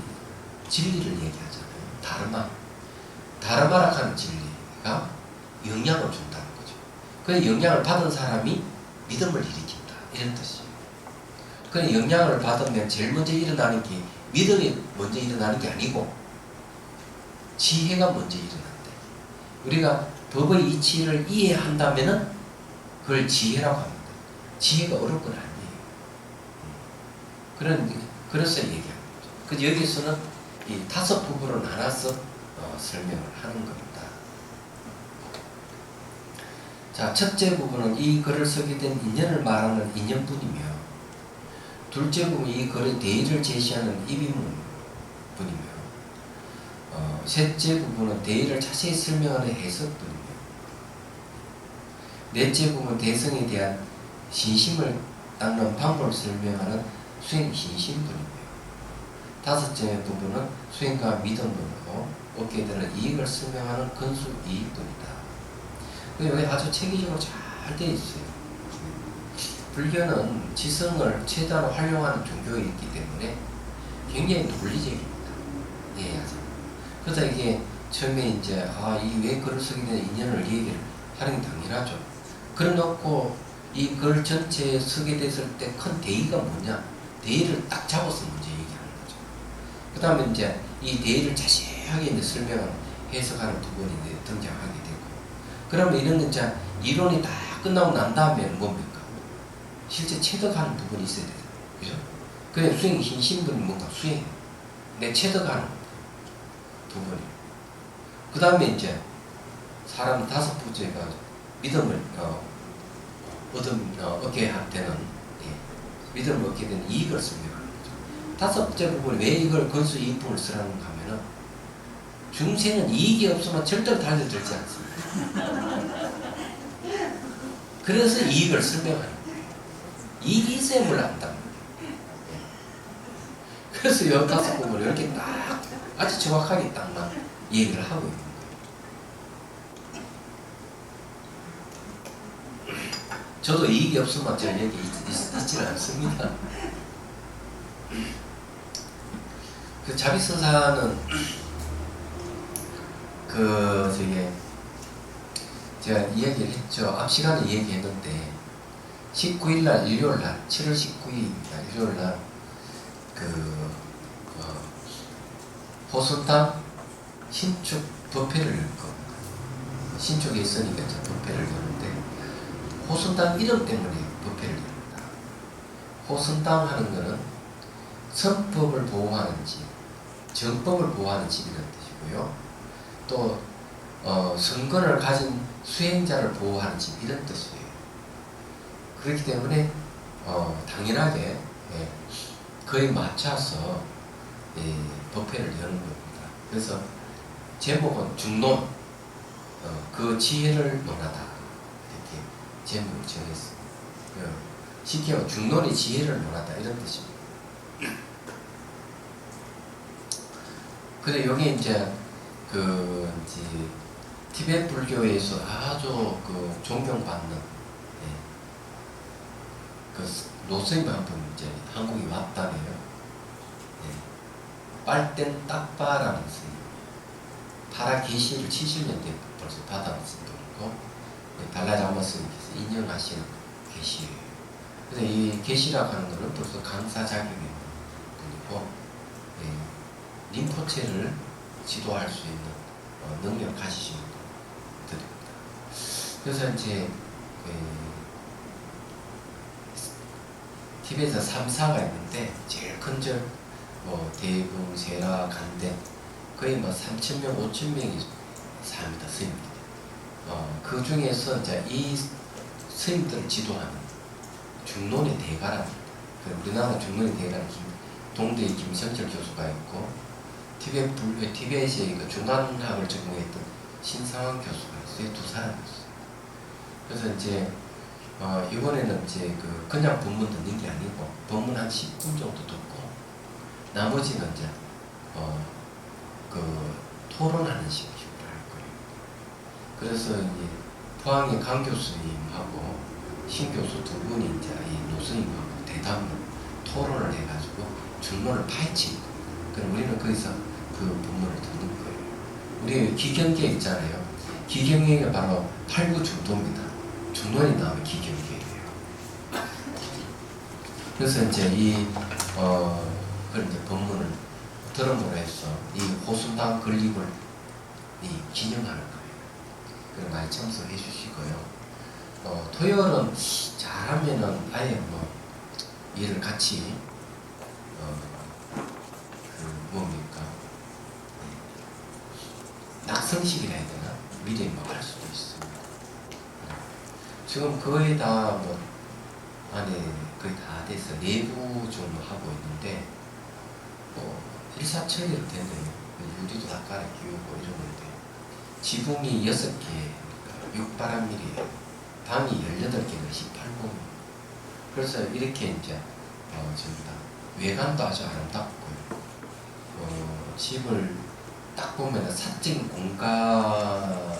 A: 진리를 얘기하잖아요. 다르마라고 하는 진리가 영향을 준다는 거죠. 그 영향을 받은 사람이 믿음을 일으킨다 이런 뜻이에요. 그 영향을 받으면 제일 먼저 일어나는 게 믿음이 먼저 일어나는 게 아니고 지혜가 먼저 일어난대. 우리가 법의 이치를 이해한다면은 그걸 지혜라고 합니다. 지혜가 어려운 건 아니에요. 그래서 얘기합니다. 그래서 여기서는 이 5 부분으로 나눠서 설명을 하는 겁니다. 자, 첫째 부분은 이 글을 쓰게 된 인연을 말하는 인연분이며, 둘째 부분은 이 글의 대의를 제시하는 입인문분이며, 셋째 부분은 대의를 자세히 설명하는 해석분이며, 넷째 부분은 대성에 대한 신심을 닦는 방법을 설명하는 수행신심분이며, 5째 부분은 수행과 믿음으로 얻게 되는 이익을 설명하는 근수이익분이다. 여기 아주 체계적으로 잘 되어 있어요. 불교는 지성을 최대한 활용하는 종교이기 때문에 굉장히 논리적입니다. 예, 그래서 이게 처음에 이제 이게 왜 글을 쓰게 된 인연을 얘기를 하는 게 당연하죠. 그래 놓고 이 글 전체에 쓰게 됐을 때 큰 대의가 뭐냐? 대의를 딱 잡아서 먼저 얘기하는 거죠. 그 다음에 이제 이 대의를 자세하게 이제 설명하는, 해석하는 부분이 이제 등장하게 되고, 그러면 이런 이제 이론이 다 끝나고 난 다음에는 뭡니까? 실제 체득하는 부분이 있어야 돼요. 그죠? 그래, 수행 신심분이 뭔가 수행. 내 체득하는 부분이. 그 다음에 이제 사람 5번째가 믿음을 얻게 되는, 믿음을 얻게 되는 이익을 설명하는 거죠. 5번째 부분이 왜 이걸 건수 이익분을 쓰라는가 하면은, 중세는 이익이 없으면 절대로 달려들지 않습니다. 그래서 이익을 설명하는 거예요. 이익이 있어야 뭘 안다. 그래서 이 5부분을 이렇게 딱 아주 정확하게 딱만 얘기를 하고 있는 거예요. 저도 이익이 없으면 저 얘기 있지는 않습니다. 그 자비서사는 제가 이야기를 했죠. 앞 시간에 얘기했는데 19일날 일요일날 7월 19일입니다. 일요일날 호선당 신축 법회를 열 겁니다. 신축에 있으니까 저 법회를 여는데 호선당 이름 때문에 법회를 열립니다. 호선당 하는 거는 선법을 보호하는 집, 정법을 보호하는 집이라는 뜻이고요. 또 선건을 가진 수행자를 보호하는 집 이런 뜻이에요. 그렇기 때문에 당연하게 그에 맞춰서 법회를 여는 겁니다. 그래서 제목은 중론, 그 지혜를 논하다 이렇게 제목을 정했습니다. 쉽게 말하면 중론의 지혜를 논하다 이런 뜻입니다. 근데 여기 이제 티베트 불교에서 아주 존경받는 그 노스님 한 분 이제 한국에 왔다네요. 빨땐 딱바라는 스님. 파라 계시를 70년대 벌써 받아왔은 분이고 달라이라마 스님께서 인연하신 계시예요. 그래서 이 계시라고 하는 것은 벌써 강사 자격이 있는 분이고 림포체를 지도할 수 있는 능력 가지신 분들입니다. 그래서 이제 티베트에 3사가 있는데 제일 큰 절 대궁, 세라, 간덴 거의 3,000명, 5,000명이 삽니다. 스님들. 그 중에서 이제 이 스님들을 지도하는 중론의 대가랍니다. 우리나라 중론의 대가는 동대의 김성철 교수가 있고 티베트의 그 중간학을 전공했던 신상원 교수가 있어요. 두 사람이었어요. 그래서 이제 이번에는 이제 그냥 법문 듣는 게 아니고 법문 한 10분 정도 듣고 나머지는 이제 토론하는 식으로 할 거예요. 그래서 이제 포항의 강 교수님하고 신 교수 두 분이 이제 이 노스님하고 대담을 토론을 해가지고 중론을 파헤친 거예요. 그럼 우리는 거기서 그 법문을 듣는 거예요. 우리 기경계 있잖아요. 기경계가 바로 8구 중도입니다. 중론이 나오면 기경계예요. 그래서 이제 그런 이제 법문을 들음으로 해서 이 호순당 건립을 기념하는 거예요. 그럼 많이 참석해 주시고요. 토요일은 잘하면은 아예 일을 같이 뭡니까 낙성식이라 해야 되나 미리 할 수도 있습니다. 지금 거의 다 안에 거의 다 돼서 내부 좀 하고 있는데 일사천리로 됐네요. 유리도 다 깔아 끼우고 이러는데 지붕이 6개, 6바람밀이에요. 방이 18개가 18공. 그래서 이렇게 이제 전부 다 외관도 아주 아름답고요. 집을 딱 보면 사적인 공간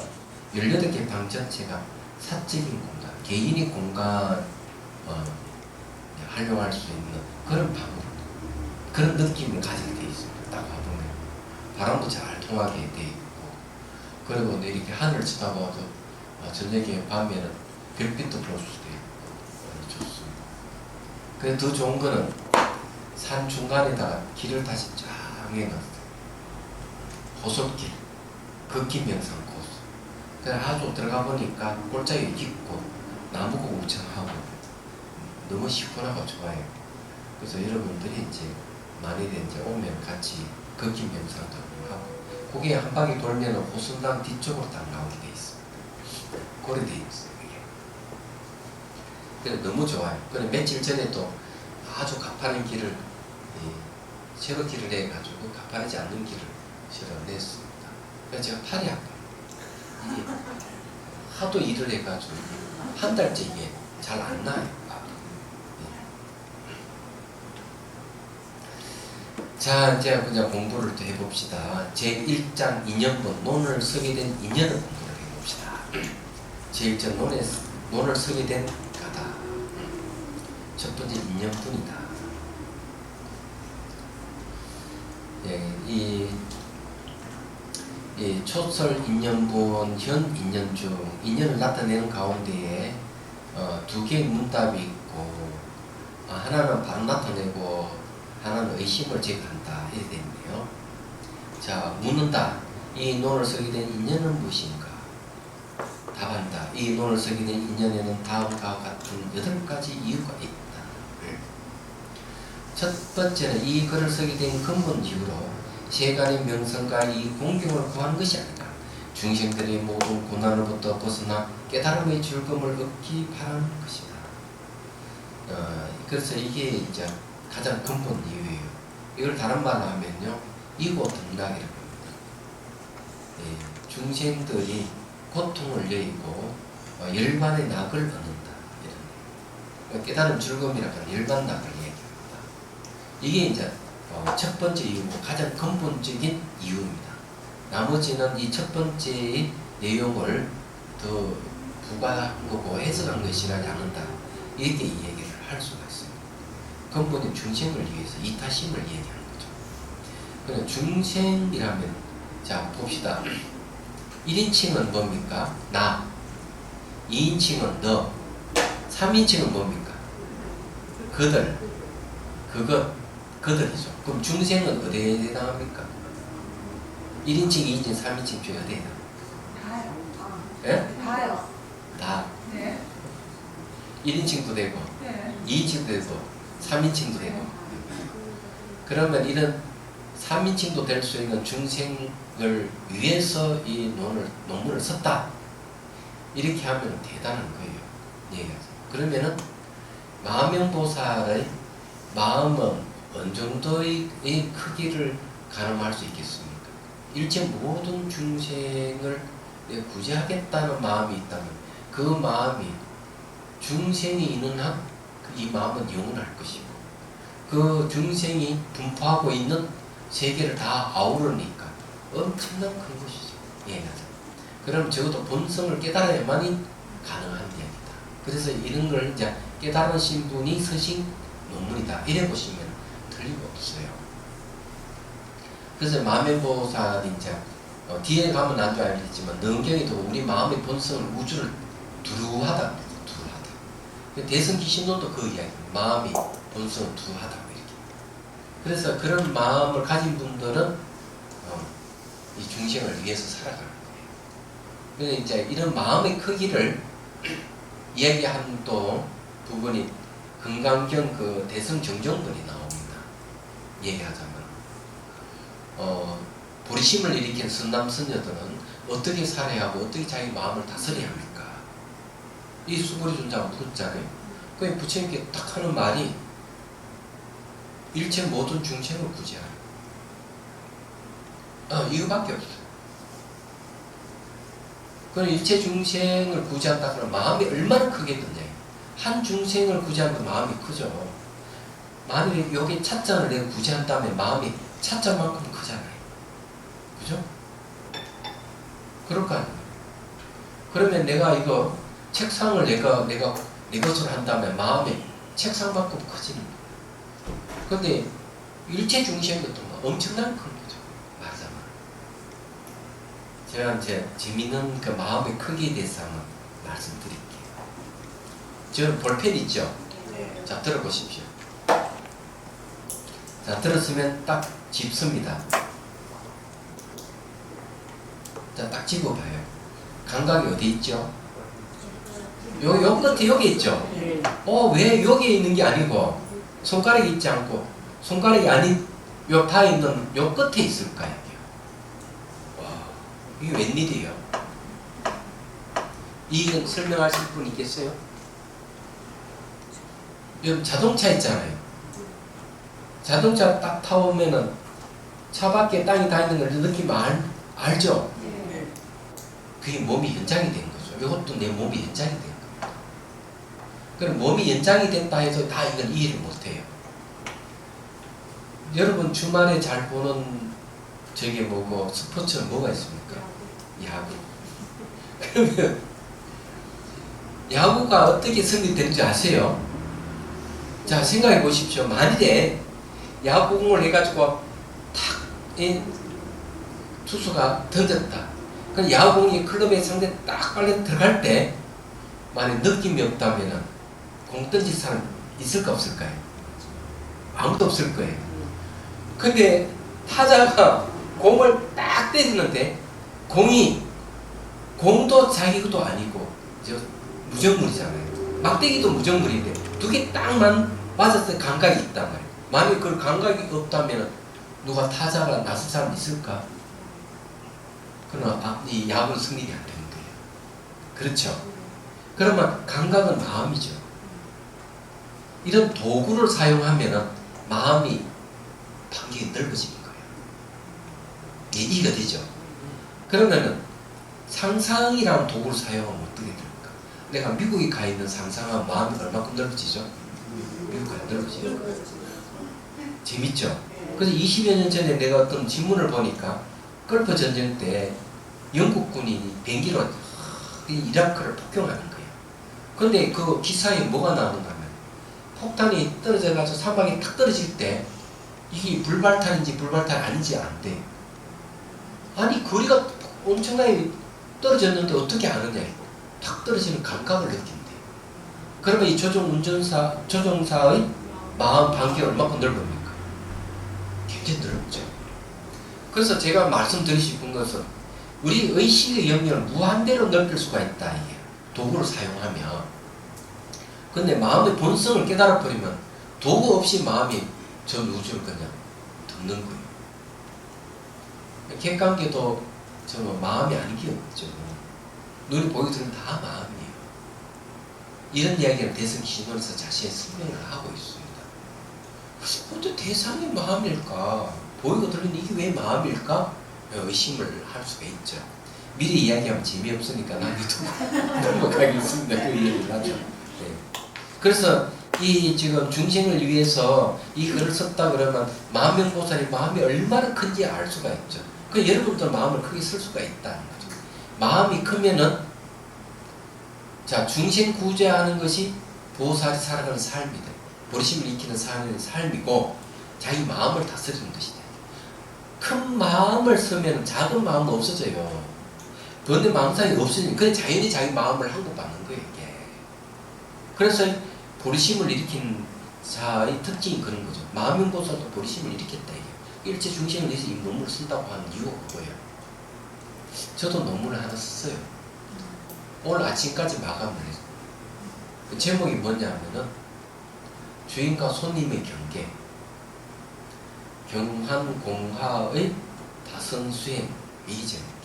A: 18개 방 전체가 사적인 공간, 개인이 공간 활용할 수 있는 그런 방으로 그런 느낌을 가지게 돼 있습니다. 딱 봐보면 바람도 잘 통하게 돼 있고 그리고 이렇게 하늘을 쳐다봐도 저녁에 밤에는 별빛도 볼 수도 있고 좋습니다. 그래서 더 좋은 거는 산 중간에다가 길을 다시 쫙 해놨어요. 호솔길, 극기명상 코스. 그래서 아주 들어가 보니까 골짜기 깊고 나무가 우창하고 너무 시원하고 좋아요. 그래서 여러분들이 이제 만일에 이제 오면 같이 극기명상도 하고 거기에 한 바퀴 돌면 호순당 뒤쪽으로 딱 나오게 돼 있습니다. 그래 돼 있어요. 이게. 그래서 너무 좋아요. 그래 며칠 전에 또 아주 가파른 길을 새로 길을 내가지고 가파르지 않는 길을 새로 냈습니다. 그래서 제가 팔이 아파요. 이게 하도 일을 해가지고 한 달째 이게 잘 안 나요. 자, 이제 그냥 공부를 또 해봅시다. 제1장 2년분 논을 서게 된 인연을 공부를 해봅시다. 제1장 논을 서게 된 가다. 첫 번째 2년분이다. 이 초설 인연분, 현 인연중, 인연을 나타내는 가운데에 두 개의 문답이 있고 하나는 바로 나타내고 하나는 의심을 제기한다. 이렇게 되는데요. 자, 묻는다. 이 논을 쓰게 된 인연은 무엇인가? 답한다. 이 논을 쓰게 된 인연에는 다음과 같은 8가지 이유가 있다. 첫 번째는 이 글을 쓰게 된 근본 이유로 세간의 명성과 이 공경을 구하는 것이 아니라 중생들의 모든 고난으로부터 벗어나 깨달음의 즐거움을 얻기 바라는 것이다. 그래서 이게 이제 가장 근본 이유예요. 이걸 다른 말로 하면요, 이고등락이라고 합니다. 중생들이 고통을 여의고 열반의 낙을 얻는다. 이런 깨달음 즐거움이라고 하는 열반 낙을 얘기합니다. 이게 이제 첫 번째 이유고 가장 근본적인 이유입니다. 나머지는 이 첫 번째의 내용을 더 부과한 거고 해석한 것이라지 않는다. 이렇게 이 얘기를 할 수가 있습니다. 근본인 중심을 위해서 이타심을 얘기하는 거죠. 그냥 중생이라면 자 봅시다. 1인칭은 뭡니까? 나. 2인칭은 너. 3인칭은 뭡니까? 그들. 그들이죠. 그럼 중생은 어디에 해당합니까? 1인칭, 2인칭, 3인칭 중에 어디에 해당합니까?
B: 다요.
A: 예?
B: 다요.
A: 다.
B: 네.
A: 1인칭도 되고
B: 네.
A: 2인칭도 되고 3인칭도 되고. 그러면 이런 3인칭도 될 수 있는 중생을 위해서 이 논문을 썼다. 이렇게 하면 대단한 거예요. 예. 그러면은 마명보살의 마음은 어느 정도의 크기를 가늠할 수 있겠습니까? 일체 모든 중생을 구제하겠다는 마음이 있다면 그 마음이 중생이 있는 한 이 마음은 영원할 것이고 그 중생이 분포하고 있는 세계를 다 아우르니까 엄청난 큰 것이죠. 예, 그럼 적어도 본성을 깨달아야만이 가능한 이야기다. 그래서 이런 걸 이제 깨달으신 분이 쓰신 논문이다. 이래 보시면 틀림없어요. 그래서 마면보살이 이제 뒤에 가면 안 줄 알겠지만 능경에도 우리 마음의 본성을 우주를 두루하다. 대승기신론도 그 이야기. 마음이 본성을 두루하다. 이렇게. 그래서 그런 마음을 가진 분들은 이 중생을 위해서 살아가는 거예요. 그래서 이제 이런 마음의 크기를 이야기한 또 부분이 금강경 그 대승정정문이 나옵니다. 얘기하자면 보리심을 일으킨 선남선녀들은 어떻게 살아야 하고 어떻게 자기 마음을 다스려야 합니까? 이 수고리 존자가 묻잖아요. 그 부처님께 딱 하는 말이 일체 모든 중생을 구제하라. 이거밖에 없어요. 그럼 일체 중생을 구제한다 그러면 마음이 얼마나 크겠느냐. 한 중생을 구제하면 마음이 크죠. 만약에 여기 찻잔을 내가 구제한다면 마음이 찻잔만큼 크잖아요. 그죠? 그럴 거 아니에요. 그러면 내가 이거 책상을 내가 내 것으로 한다면 마음이 책상만큼 커지는 거예요. 그런데 일체 중생 같은 거 엄청난 큰 거죠. 말하자면. 제가 이제 재밌는 그 마음의 크기에 대해서 한번 말씀드릴게요. 저는 볼펜 있죠?
C: 네.
A: 자, 들어보십시오. 자, 들었으면 딱 짚습니다. 자, 딱 집어봐요. 감각이 어디 있죠? 요 끝에 여기 있죠?
C: 네.
A: 왜 여기에 있는 게 아니고 손가락이 있지 않고 손가락이 아닌 요 다 있는 요 끝에 있을까요? 와, 이게 웬일이에요? 이건 설명하실 분 있겠어요? 여러분 자동차 있잖아요. 자동차 딱 타보면은 차 밖에 땅이 다 있는 걸 느끼면 알죠?
C: 네.
A: 그게 몸이 연장이 된 거죠. 이것도 내 몸이 연장이 된 거예요. 그럼 몸이 연장이 됐다 해서 다 이건 이해를 못해요. 여러분 주말에 잘 보는 저게 뭐고 스포츠는 뭐가 있습니까? 야구. 그러면 야구가 어떻게 승리되는지 아세요? 자, 생각해 보십시오. 만일에 야구공을 해가지고 탁 투수가 던졌다. 그럼 야구공이 클럽의 상대 딱 빨려 들어갈 때 만약 느낌이 없다면 공 던질 사람 있을까 없을까요? 아무도 없을 거예요. 근데 타자가 공을 딱 때리는데 공도 자기 것도 아니고 무정물이잖아요. 막대기도 무정물인데 두 개 딱만 맞았을 때 감각이 있단 말이에요. 만약에 그 감각이 없다면 누가 타자가 나설 사람 있을까? 그러나 이 야구는 승리가 안 되는 거예요. 그렇죠? 그러면 감각은 마음이죠. 이런 도구를 사용하면 마음이 반경이 넓어지는 거예요. 이해가 되죠? 그러면은 상상이라는 도구를 사용하면 어떻게 됩니까? 내가 미국에 가 있는 상상하면 마음이 얼마큼 넓어지죠? 미국에 안 넓어지죠? 재밌죠? 그래서 20여 년 전에 내가 어떤 신문을 보니까 걸프 전쟁 때 영국군이 비행기로 이라크를 폭격하는 거예요. 근데 그 기사에 뭐가 나오는가 하면 폭탄이 떨어져가지고 사방에 탁 떨어질 때 이게 불발탄인지 불발탄 아닌지 안 돼. 아니 거리가 엄청나게 떨어졌는데 어떻게 아느냐. 탁 떨어지는 감각을 느낀대. 그러면 이 조종사의 마음 반경이 얼마큼 넓습니까? 굉장히 넓죠. 그래서 제가 말씀드리고 싶은 것은 우리 의식의 영역을 무한대로 넓힐 수가 있다. 이게 도구를 사용하면. 근데 마음의 본성을 깨달아 버리면 도구 없이 마음이 저 우주를 그냥 듣는 거예요. 객관계도 저는 마음이 아닌 게 없죠. 눈이 보이게 들으면 다 마음이에요. 이런 이야기는 대승신론에서 자신의 설명을 하고 있습니다. 그래서 어떻게 대상이 마음일까? 보이고 들리는 이게 왜 마음일까? 의심을 할 수가 있죠. 미리 이야기하면 재미없으니까 나중에 넘어가겠습니다. 그 얘기를 하죠. 네. 그래서 이 지금 중생을 위해서 이 글을 썼다 그러면 만명보살이 마음이 얼마나 큰지 알 수가 있죠. 그 여러분도 마음을 크게 쓸 수가 있다는 거죠. 마음이 크면은 자 중생 구제하는 것이 보살이 살아가는 삶이다. 보리심을 익히는 삶이고 자기 마음을 다스리는 것이다. 큰 마음을 쓰면 작은 마음은 없어져요. 그런데 망상이 없으니까 그냥 자연히 자기 마음을 항복받는 거예요. 이게. 그래서 보리심을 일으킨 자의 특징이 그런 거죠. 마음명보살도 보리심을 일으켰다. 이게. 일체 중심을 위해서 이 논문을 쓴다고 하는 이유가 그거예요. 저도 논문을 하나 썼어요. 오늘 아침까지 마감을 했어요. 그 제목이 뭐냐면은 주인과 손님의 경계, 경한공하의 다선수행 이 제목이에요.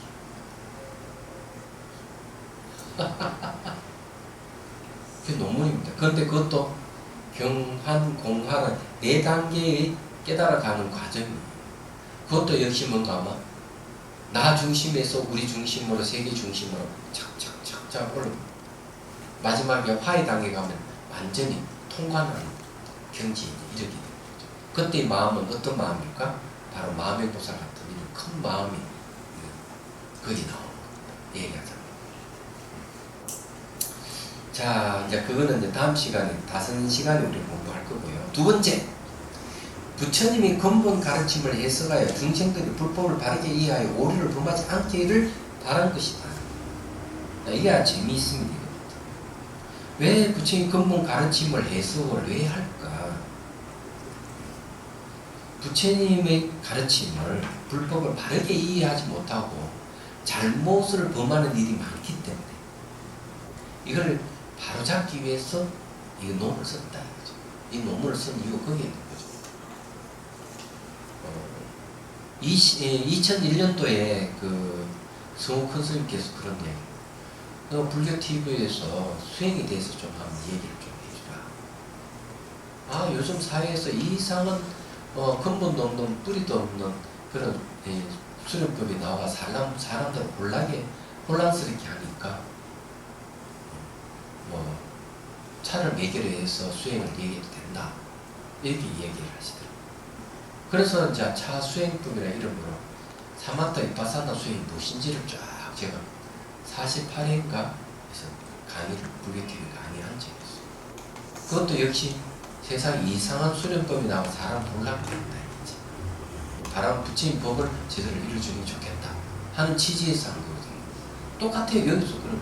A: 그게 논문입니다. 그런데 그것도 경한공하는 4단계의 깨달아가는 과정이에요. 그것도 역시 뭔가 아마 나 중심에서 우리 중심으로 세계 중심으로 착착착착 올라옵니다. 마지막에 화해 단계 가면 완전히 통관하는 경지에 이르게 됩니다. 그때의 마음은 어떤 마음일까? 바로 마음의 보살 같은 이런 큰 마음이 거기 나오는 겁니다. 얘기하자면. 자, 이제 그거는 이제 다음 시간에, 다섯 시간에 우리 공부할 거고요. 두 번째, 부처님이 근본 가르침을 해석하여 중생들이 불법을 바르게 이해하여 오류를 범하지 않기를 바란 것이다. 이게 아주 재미있습니다. 왜 부처님 근본 가르침을 해석을 왜 할까? 부처님의 가르침을 불법을 바르게 이해하지 못하고 잘못을 범하는 일이 많기 때문에 이걸 바로잡기 위해서 이 논문을 썼다. 이 논문을 쓴 이유가 거기에 있는 거죠. 2001년도에 그 성우 큰 스님께서 그런 얘기. 불교 TV에서 수행에 대해서 좀 한번 얘기를 좀 해주라. 아, 요즘 사회에서 이상한 근본도 없는 뿌리도 없는 그런 수련법이 나와 사람들을 혼란스럽게 하니까 뭐 차를 매개로 해서 수행을 얘기해도 된다. 이렇게 얘기를 하시더라고요. 그래서 이제 차 수행법이라는 이름으로 사마타 위파사나 수행이 무엇인지를 쫙 제가 48회인가 해서 강의를 불교TV 강의한 적이 있어요. 그것도 역시 세상에 이상한 수련법이 나와 사람 혼란이 된다. 바람 부처님 법을 제대로 이루어주면 좋겠다 하는 취지에서 한 거거든요. 똑같아요. 여기서 그런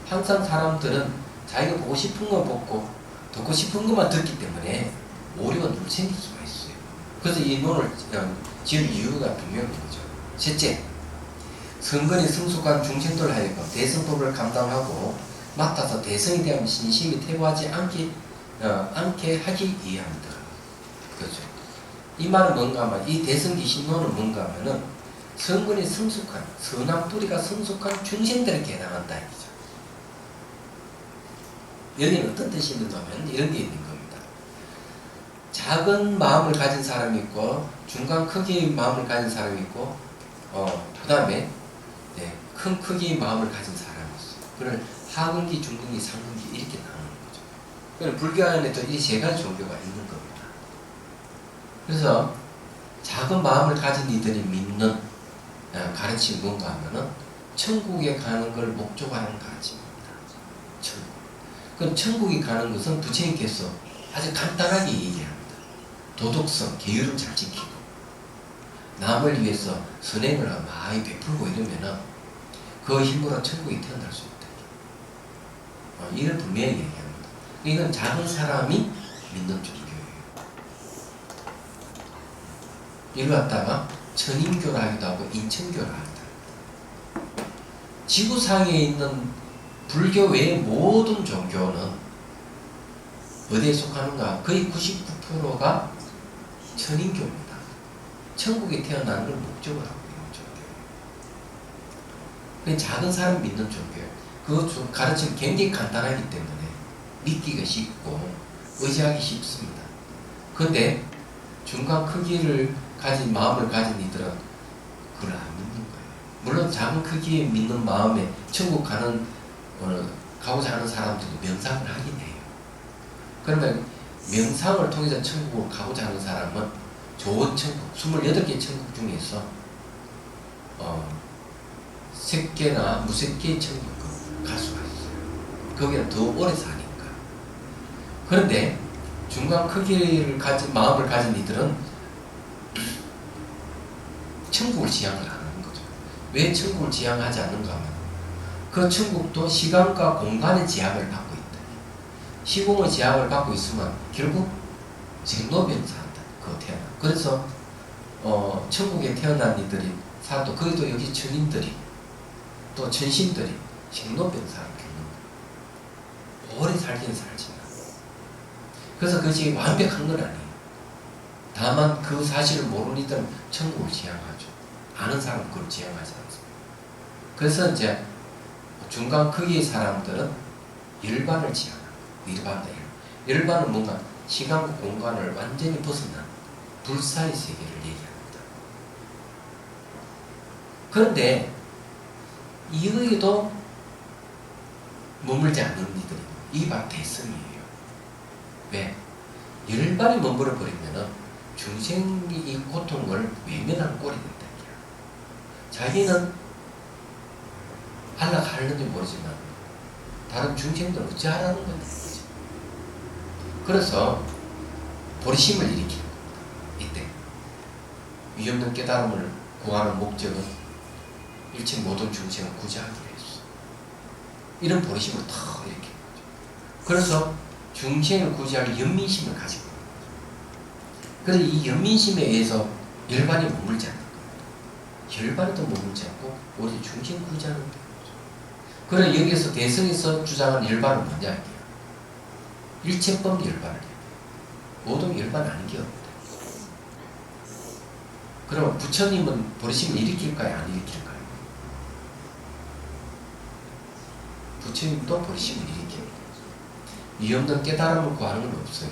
A: 항상 사람들은 자기가 보고 싶은 거 보고 듣고 싶은 것만 듣기 때문에 오류가 늘 생길 수가 있어요. 그래서 이 논을 지은 이유가 분명한 거죠. 셋째, 성근이 성숙한 중생들 하여금 대성법을 감당하고 맡아서 대성에 대한 신심이 퇴보하지 않게 하기 위함이다. 그렇죠. 이 말은 뭔가 하면 이 대성기신론은 뭔가 하면은 성근이 성숙한 선한 뿌리가 성숙한 중생들에게 해당한다 이거죠. 여기는 어떤 뜻이 있는가면 이런 게 있는 겁니다. 작은 마음을 가진 사람이 있고 중간 크기의 마음을 가진 사람이 있고 그 다음에 큰 크기의 마음을 가진 사람이 있어요. 그걸 하근기, 중근기, 상근기 이렇게 나누는 거죠. 그럼 불교 안에도 이 세 가지 종교가 있는 겁니다. 그래서 작은 마음을 가진 이들이 믿는 가르침이 뭔가 하면은 천국에 가는 걸 목적으로 하는 가르침입니다. 천국. 그럼 천국에 가는 것은 부처님께서 아주 간단하게 얘기합니다. 도덕성, 계율을 잘 지키고 남을 위해서 선행을 많이 베풀고 이러면은 그 힘으로 천국에 태어날 수 있다. 이를 분명히 얘기합니다. 이건 작은 사람이 믿는 종교예요. 이를 갖다가 천인교라 하기도 하고 인천교라 하기도 합니다. 지구상에 있는 불교 외의 모든 종교는 어디에 속하는가? 거의 99%가 천인교입니다. 천국에 태어나는 걸 목적으로 하고 있는 종교예요. 작은 사람 믿는 종교예요. 그 가르침이 굉장히 간단하기 때문에 믿기가 쉽고 의지하기 쉽습니다. 그런데 중간 크기를 가진 마음을 가진 이들은 그걸 안 믿는 거예요. 물론 작은 크기에 믿는 마음에 천국 가고자 하는 사람들도 명상을 하긴 해요. 그러면 명상을 통해서 천국을 가고자 하는 사람은 좋은 천국, 28개 천국 중에서 3개나 무색개의 천국을 갈 수가 있어요. 거기는 더 오래 사니까. 그런데 중간 크기를 가진 마음을 가진 이들은 천국을 지향을 안 하는 거죠. 왜 천국을 지향하지 않는가 하면 그 천국도 시간과 공간의 제약을 받고 있다. 시공의 제약을 받고 있으면 결국 생로병사한다. 그거 태어나. 그래서 천국에 태어난 이들이 사도 거기도 여기 천인들이 또 천신들이 생로병사를 겪는 거예요. 오래 살긴 살지만. 그래서 그것이 완벽한 건 아니에요. 다만 그 사실을 모르는 이들은 천국을 지향하죠. 아는 사람은 그걸 지향하지 않습니다. 그래서 이제 중간 크기의 사람들은 일반을 지향합니다. 일반은 뭔가 시간과 공간을 완전히 벗어난 불사의 세계를 얘기합니다. 그런데 이거에도 머물지 않는 이들이 이게 바로 대성이에요. 왜? 일반이 머물러 버리면은 중생이 이 고통을 외면하는 꼴이 된다. 자기는 안락하는지 모르지만 다른 중생들은 어찌하라는 건지. 그래서 보리심을 일으키는 겁니다. 이때 위없는 깨달음을 구하는 목적은 일체 모든 중생을 구제하기 위해서 이런 보리심을 탁 일으키는 거죠. 그래서 중생을 구제할 연민심을 가지고 있는 거죠. 그래서 이 연민심에 의해서 일반이 머물지 않는 겁니다. 혈반에도 머물지 않고 오히려 중생 구제하는 거죠. 그래 여기서 대성에서 주장한 일반은 뭐냐 할게요. 일체법 일반을 해요. 모든 일반 아닌 게 없다. 그럼 부처님은 보리심을 일으킬까요? 안 일으킬까요? 부처님도 보리심을 일으킵니다. 위없는 깨달음을 구하는 건 없어요.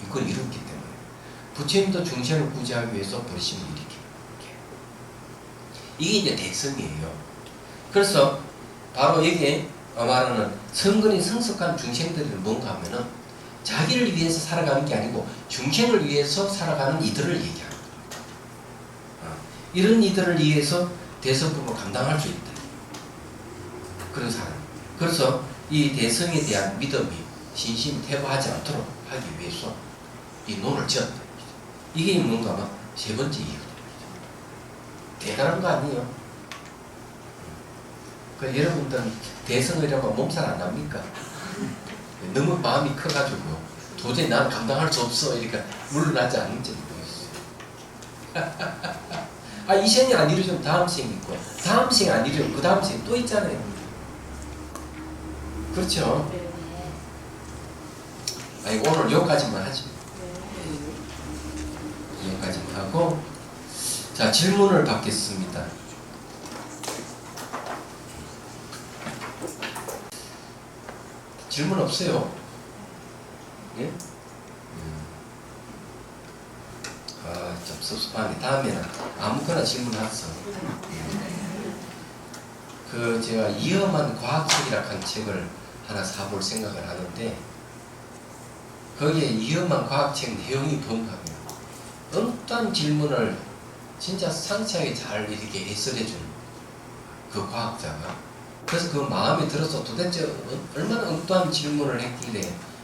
A: 이걸 이뤘기 때문에. 부처님도 중생을 구제하기 위해서 보리심을 일으킵니다. 이게 이제 대성이에요. 그래서 바로 여기에 말하는 성근이 성숙한 중생들이 뭔가 하면은 자기를 위해서 살아가는 게 아니고 중생을 위해서 살아가는 이들을 얘기합니다. 이런 이들을 위해서 대성품을 감당할 수 있다. 그런 사람. 그래서 이 대성에 대한 믿음이 신심이 퇴보하지 않도록 하기 위해서 이 논을 지었다. 이게 뭔가 하면 세 번째 이유입니다. 대단한 거 아니에요? 그 여러분들은 대성이라고 몸살 안 납니까? 너무 마음이 커가지고 도저히 난 감당할 수 없어 이러니까 물러나지 않는 적이 있어요. 이 생이 안 이루어지면 다음 생이 있고 다음 생이 안 이루어지면 그 다음 생이 또 있잖아요. 그렇죠? 오늘 여기까지만 하죠. 여기까지만 하고 자 질문을 받겠습니다. 질문 없어요? 예? 좀 섭섭하네. 다음에는 아무거나 질문하세요. 제가 위험한 과학책이라고 한 책을 하나 사볼 생각을 하는데 거기에 위험한 과학책 내용이 뭔가 하면 엉뚱한 질문을 진짜 상세하게 잘 이렇게 해설해준 그 과학자가 그래서 그 마음에 들어서 도대체 얼마나 엉뚱한 질문을 했길래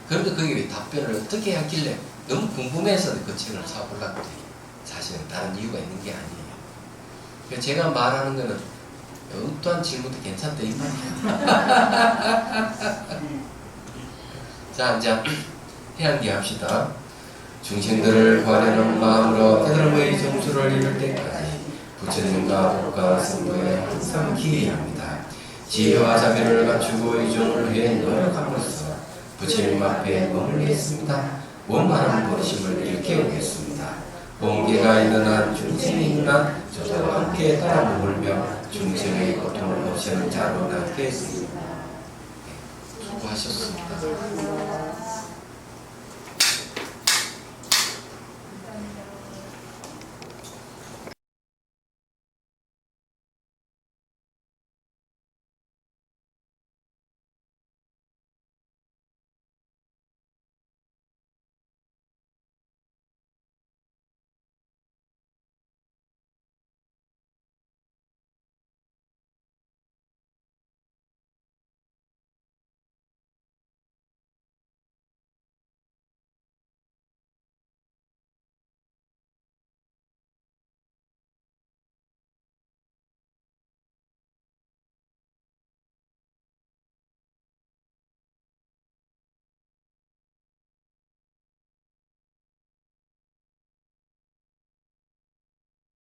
A: 그런데 거기에 답변을 어떻게 하길래 너무 궁금해서 그 책을 사골랐대. 사실은 다른 이유가 있는 게 아니에요. 그러니까 제가 말하는 거는 어떠한 질문도 괜찮다 이 말이야. 자, 이제 해양기 합시다. 중생들을 구하려는 마음으로 깨달음의 점수를 이룰 때까지 부처님과 법과 성도에 항상 기해합니다. 지혜와 자비를 갖추고 이종을 위해 노력함으로써 부처님 앞에 머물겠습니다. 원만한 본심을 일깨우겠습니다. 본계가 있는 한 중생이 있나 저도 함께 따라 머물며 중생의 고통을 없애는 자로 남겠습니다. 수고하셨습니다.